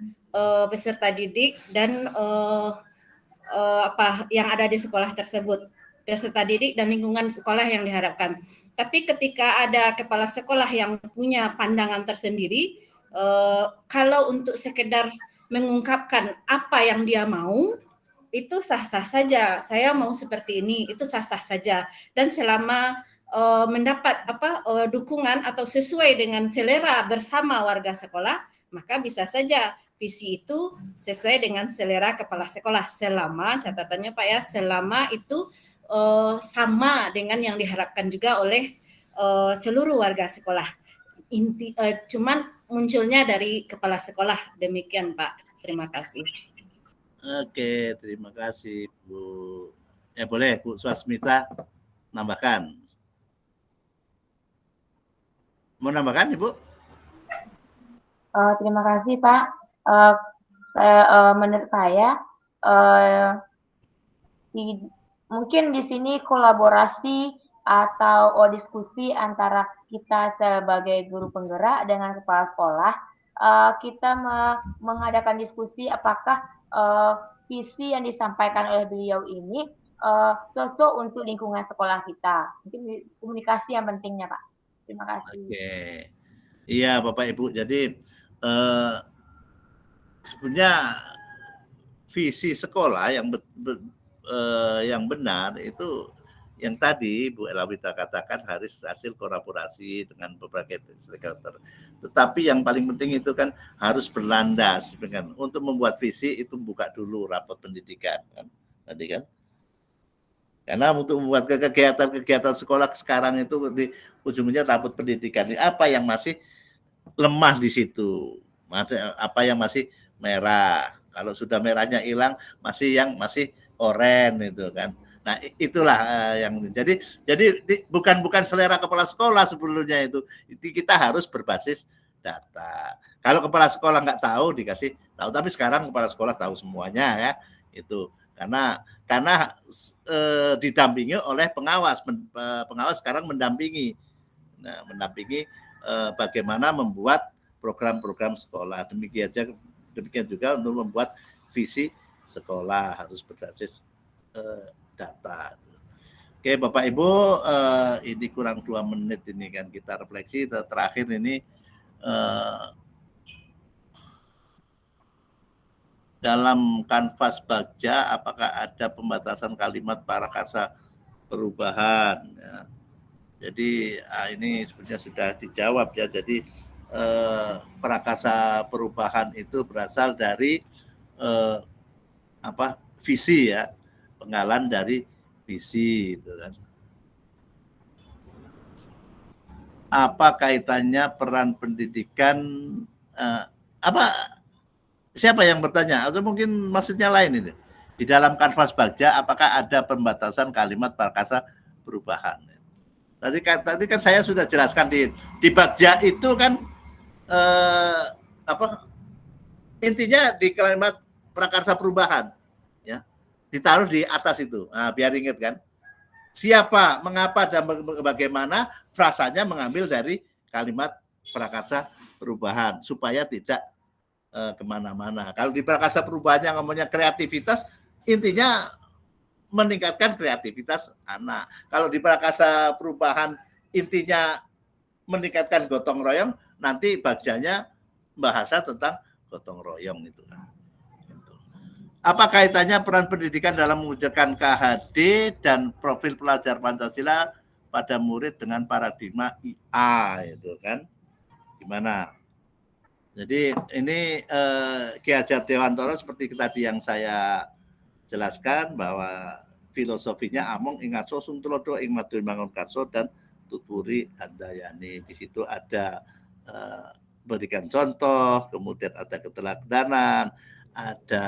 peserta didik dan apa yang ada di sekolah tersebut, peserta didik dan lingkungan sekolah yang diharapkan. Tapi ketika ada kepala sekolah yang punya pandangan tersendiri, kalau untuk sekedar mengungkapkan apa yang dia mau, itu sah-sah saja. Saya mau seperti ini, itu sah-sah saja. Dan selama mendapat dukungan atau sesuai dengan selera bersama warga sekolah, maka bisa saja visi itu sesuai dengan selera kepala sekolah. Selama, catatannya Pak ya, selama itu sama dengan yang diharapkan juga oleh seluruh warga sekolah. Cuman munculnya dari kepala sekolah. Demikian Pak. Terima kasih. Oke, terima kasih Bu. Ya boleh Bu Swasmita nambahkan. Mau nambahkan Ibu? Terima kasih Pak. Menurut saya mungkin di sini kolaborasi atau diskusi antara kita sebagai guru penggerak dengan kepala sekolah, kita mengadakan diskusi apakah visi yang disampaikan oleh beliau ini cocok untuk lingkungan sekolah kita. Mungkin komunikasi yang pentingnya Pak. Terima kasih. Oke. Iya Bapak Ibu, jadi sebenarnya visi sekolah yang benar itu yang tadi Bu Elawita katakan harus hasil kolaborasi dengan berbagai stakeholder. Tetapi yang paling penting itu kan harus berlandas dengan untuk membuat visi itu buka dulu rapot pendidikan kan tadi kan. Karena untuk membuat kegiatan sekolah sekarang itu di ujungnya rapot pendidikan. Apa yang masih lemah di situ? Apa yang masih merah? Kalau sudah merahnya hilang, masih oranye itu kan. Nah, itulah yang jadi bukan selera kepala sekolah sebelumnya itu. Kita harus berbasis data. Kalau kepala sekolah nggak tahu dikasih tahu, tapi sekarang kepala sekolah tahu semuanya ya. Itu karena didampingi oleh pengawas. Pengawas sekarang mendampingi. Nah, mendampingi bagaimana membuat program-program sekolah. Demikian juga untuk membuat visi sekolah harus berbasis data. Oke, Bapak Ibu, ini kurang 2 menit ini kan kita refleksi. Terakhir ini dalam kanvas Bagja, apakah ada pembatasan kalimat prakarsa perubahan? Ya. Jadi ini sebenarnya sudah dijawab ya. Jadi prakarsa perubahan itu berasal dari visi ya, penggalan dari visi itu kan. Apa kaitannya peran pendidikan? Siapa yang bertanya? Atau mungkin maksudnya lain ini? Di dalam kanvas Bagja, apakah ada pembatasan kalimat prakarsa perubahan? Tadi kan saya sudah jelaskan di Bagja itu kan intinya di kalimat prakarsa perubahan ya, ditaruh di atas itu. Nah, biar ingat kan. Siapa, mengapa, dan bagaimana frasanya mengambil dari kalimat prakarsa perubahan supaya tidak kemana-mana. Kalau di prakarsa perubahannya ngomongnya kreativitas, intinya meningkatkan kreativitas anak. Kalau di prakarsa perubahan intinya meningkatkan gotong royong, nanti bagiannya bahasa tentang gotong royong itu. Apa kaitannya peran pendidikan dalam mewujudkan KHD dan profil pelajar Pancasila pada murid dengan paradigma IA itu kan? Gimana? Jadi ini Ki Hajar Dewantara seperti tadi yang saya jelaskan bahwa filosofinya among ingat sosung tulodo ing Madun Bangun Karso dan Tuturi Handayani. Di situ ada berikan contoh, kemudian ada keteladanan, ada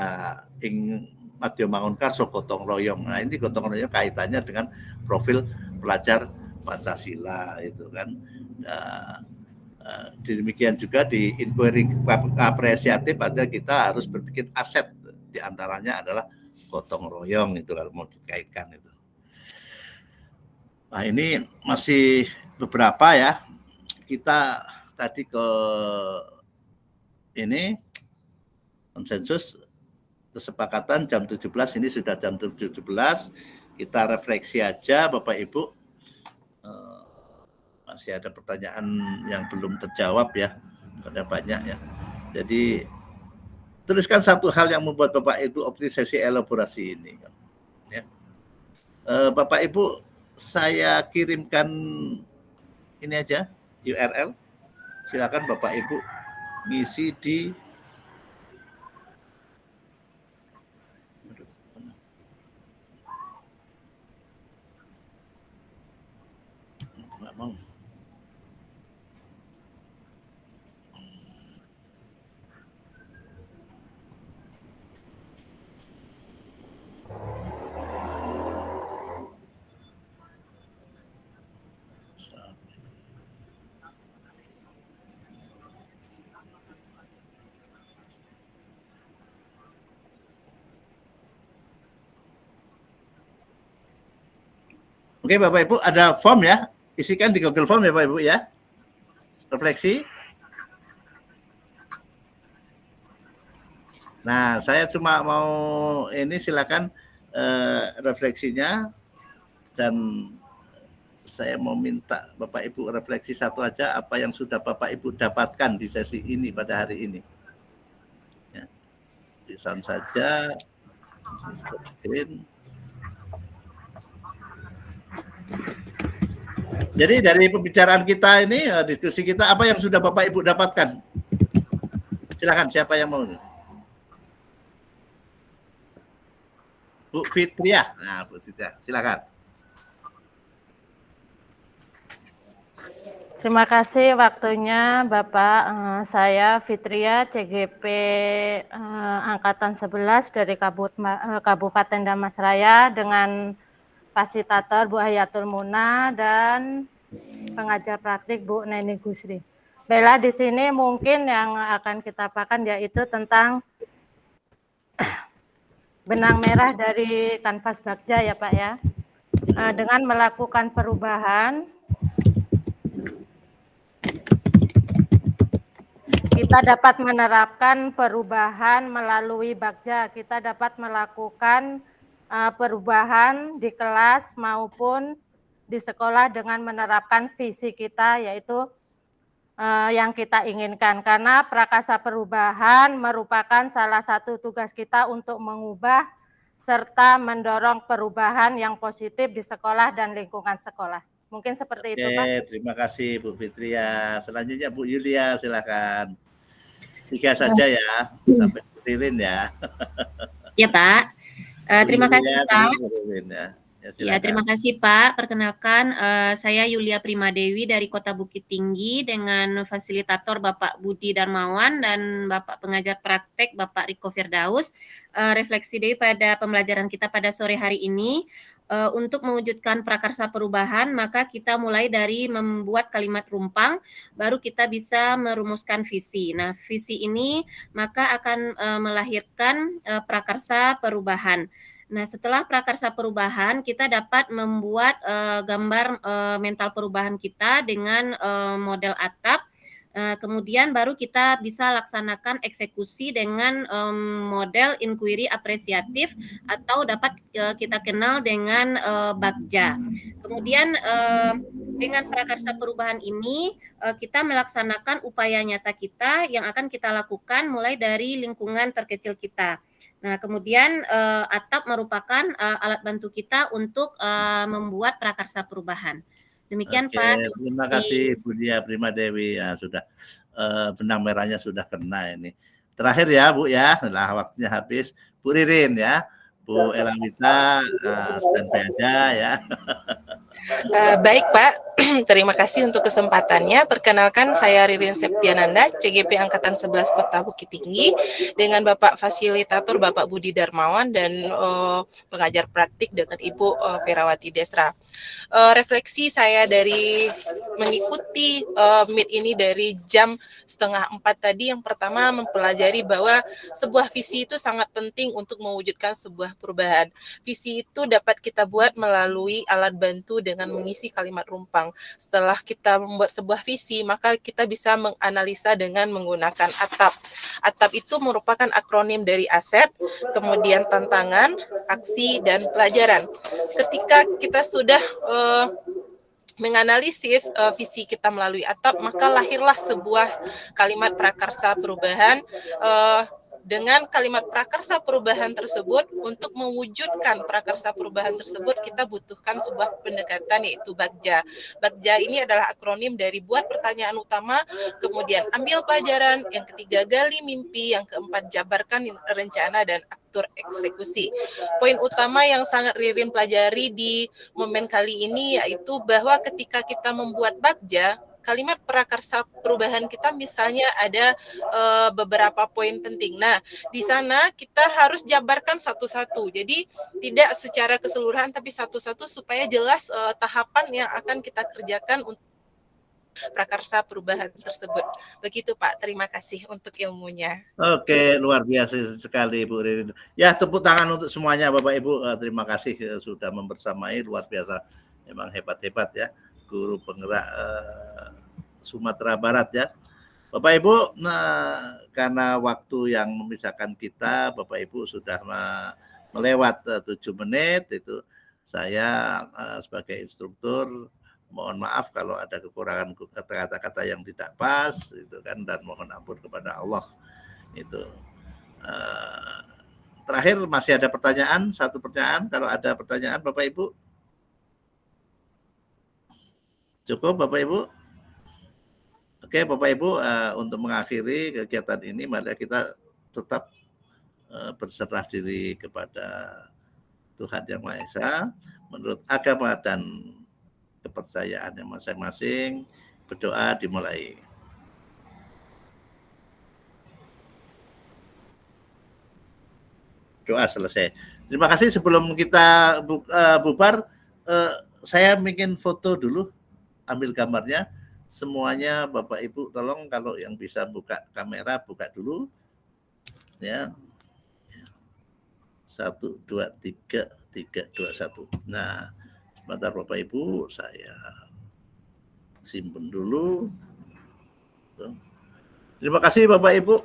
ing Madya Mangun Karso gotong royong. Nah, ini gotong royong kaitannya dengan profil pelajar Pancasila itu kan. Demikian juga di inquiry apresiatif ada kita harus berpikir aset, diantaranya adalah gotong royong itu kalau mau dikaitkan itu. Nah, ini masih beberapa ya. Kita tadi ke ini konsensus kesepakatan jam 17, ini sudah jam 17. Kita refleksi aja Bapak Ibu. Masih ada pertanyaan yang belum terjawab ya. Ada banyak ya. Jadi tuliskan satu hal yang membuat Bapak Ibu optimisasi elaborasi ini. Ya. Bapak Ibu, saya kirimkan ini aja URL. Silakan Bapak Ibu ngisi di nggak mau. Oke Bapak Ibu, ada form ya, isikan di Google Form ya Bapak Ibu ya, refleksi. Nah, saya cuma mau ini silakan refleksinya, dan saya mau minta Bapak Ibu refleksi satu aja apa yang sudah Bapak Ibu dapatkan di sesi ini pada hari ini. Ya. Lisan saja, stop screen. Jadi dari pembicaraan kita ini, diskusi kita, apa yang sudah Bapak Ibu dapatkan? Silakan, siapa yang mau? Bu Fitria. Nah, Bu Fitria, silakan. Terima kasih waktunya Bapak. Saya Fitria CGP Angkatan 11 dari Kabupaten Damasraya dengan fasilitator Bu Hayatul Muna dan pengajar praktik Bu Neni Gusri. Baiklah, di sini mungkin yang akan kita pakan yaitu tentang benang merah dari kanvas Bagja ya Pak ya. Dengan melakukan perubahan, kita dapat menerapkan perubahan melalui Bagja. Kita dapat melakukan perubahan di kelas maupun di sekolah dengan menerapkan visi kita, yaitu yang kita inginkan. Karena prakarsa perubahan merupakan salah satu tugas kita untuk mengubah serta mendorong perubahan yang positif di sekolah dan lingkungan sekolah. Mungkin seperti itu, Pak. Terima kasih Bu Fitria. Selanjutnya Bu Yulia, silakan. 3 saja ya, sampai Bu Ririn ya. Ya Pak. Terima kasih Pak. Ya, terima kasih Pak. Perkenalkan, saya Yulia Primadewi dari Kota Bukit Tinggi dengan fasilitator Bapak Budi Darmawan dan Bapak pengajar praktek Bapak Riko Firdaus. Refleksi daripada pembelajaran kita pada sore hari ini. Untuk mewujudkan prakarsa perubahan, maka kita mulai dari membuat kalimat rumpang, baru kita bisa merumuskan visi. Nah, visi ini maka akan melahirkan prakarsa perubahan. Nah, setelah prakarsa perubahan, kita dapat membuat gambar mental perubahan kita dengan model atap. Kemudian baru kita bisa laksanakan eksekusi dengan model inquiry apresiatif atau dapat kita kenal dengan Bagja. Kemudian dengan prakarsa perubahan ini kita melaksanakan upaya nyata kita yang akan kita lakukan mulai dari lingkungan terkecil kita. Nah, kemudian atap merupakan alat bantu kita untuk membuat prakarsa perubahan. Demikian Pak. Terima kasih Bu Dia Primadewi. Ya, sudah benang merahnya sudah kena ini. Terakhir ya Bu ya, lah waktunya habis. Bu Ririn ya, Bu Elamita standby aja ya. Baik Pak, terima kasih untuk kesempatannya. Perkenalkan saya Ririn Septiananda, CGP Angkatan 11 Kota Bukit Tinggi dengan Bapak Fasilitator Bapak Budi Darmawan dan pengajar praktik dengan Ibu Ferawati Desra. Refleksi saya dari mengikuti meet ini dari jam 3:30 tadi, yang pertama mempelajari bahwa sebuah visi itu sangat penting untuk mewujudkan sebuah perubahan. Visi itu dapat kita buat melalui alat bantu dengan mengisi kalimat rumpang. Setelah kita membuat sebuah visi, maka kita bisa menganalisa dengan menggunakan atap. Atap itu merupakan akronim dari aset, kemudian tantangan, aksi, dan pelajaran. Ketika kita sudah menganalisis visi kita melalui atap, maka lahirlah sebuah kalimat prakarsa perubahan. Dengan kalimat prakarsa perubahan tersebut, untuk mewujudkan prakarsa perubahan tersebut, kita butuhkan sebuah pendekatan yaitu Bagja. Bagja ini adalah akronim dari buat pertanyaan utama, kemudian ambil pelajaran, yang ketiga gali mimpi, yang keempat jabarkan rencana, dan atur eksekusi. Poin utama yang sangat Ririn pelajari di momen kali ini yaitu bahwa ketika kita membuat Bagja, kalimat prakarsa perubahan kita misalnya ada beberapa poin penting. Nah, di sana kita harus jabarkan satu-satu. Jadi tidak secara keseluruhan tapi satu-satu supaya jelas tahapan yang akan kita kerjakan untuk prakarsa perubahan tersebut. Begitu Pak, terima kasih untuk ilmunya. Oke, luar biasa sekali Bu Ririn. Ya, tepuk tangan untuk semuanya Bapak Ibu. Terima kasih sudah membersamai, luar biasa. Memang hebat-hebat ya. Guru penggerak Sumatera Barat ya. Bapak Ibu, nah karena waktu yang memisahkan kita, Bapak Ibu sudah melewat 7 menit, itu saya sebagai instruktur mohon maaf kalau ada kekurangan kata-kata yang tidak pas itu kan, dan mohon ampun kepada Allah. Itu terakhir masih ada pertanyaan, satu pertanyaan, kalau ada pertanyaan Bapak Ibu. Cukup Bapak Ibu? Oke Bapak Ibu, untuk mengakhiri kegiatan ini, mari kita tetap berserah diri kepada Tuhan Yang Maha Esa menurut agama dan kepercayaan yang masing-masing. Berdoa dimulai. Doa selesai. Terima kasih. Sebelum kita bubar, saya ingin foto dulu, ambil gambarnya. Semuanya Bapak Ibu tolong kalau yang bisa buka kamera, buka dulu. Ya. 1, 2, 3, 3, 2, 1. Nah, sebentar Bapak Ibu, saya simpen dulu. Terima kasih Bapak Ibu.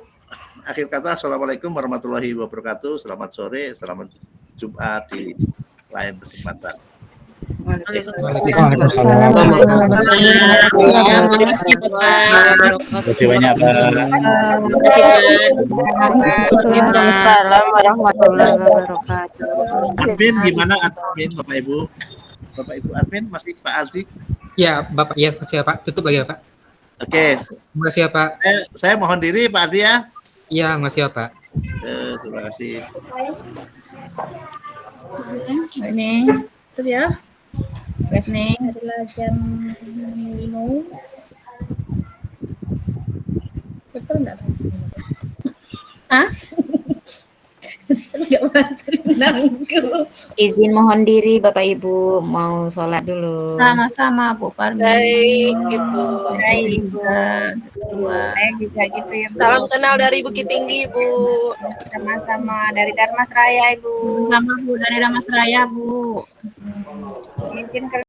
Akhir kata, Assalamualaikum warahmatullahi wabarakatuh. Selamat sore, selamat Jumat di lain kesempatan. Terima kasih banyak Pak. Waalaikumsalam warahmatullahi wabarakatuh. Admin gimana admin Bapak Ibu? Bapak Ibu admin masih Pak Aldi? Ya, Bapak, ya, Pak. Tutup lagi ya, Pak. Oke. Terima kasih ya, Pak. Saya mohon diri Pak Aldi ya. Iya, makasih ya, Pak. Terima kasih. Ini itu ya. Wes nih adalah jam 5. Betul enggak? Enggak bahasa renangku. Izin mohon diri Bapak Ibu, mau sholat dulu. Sama-sama Bu Parmi. Baik, Ibu. Baik, saya juga gitu ya Bu. Salam kenal dari Bukit Tinggi, Bu. Sama-sama dari Darmasraya Ibu. Sama Bu dari Darmasraya Bu. Izin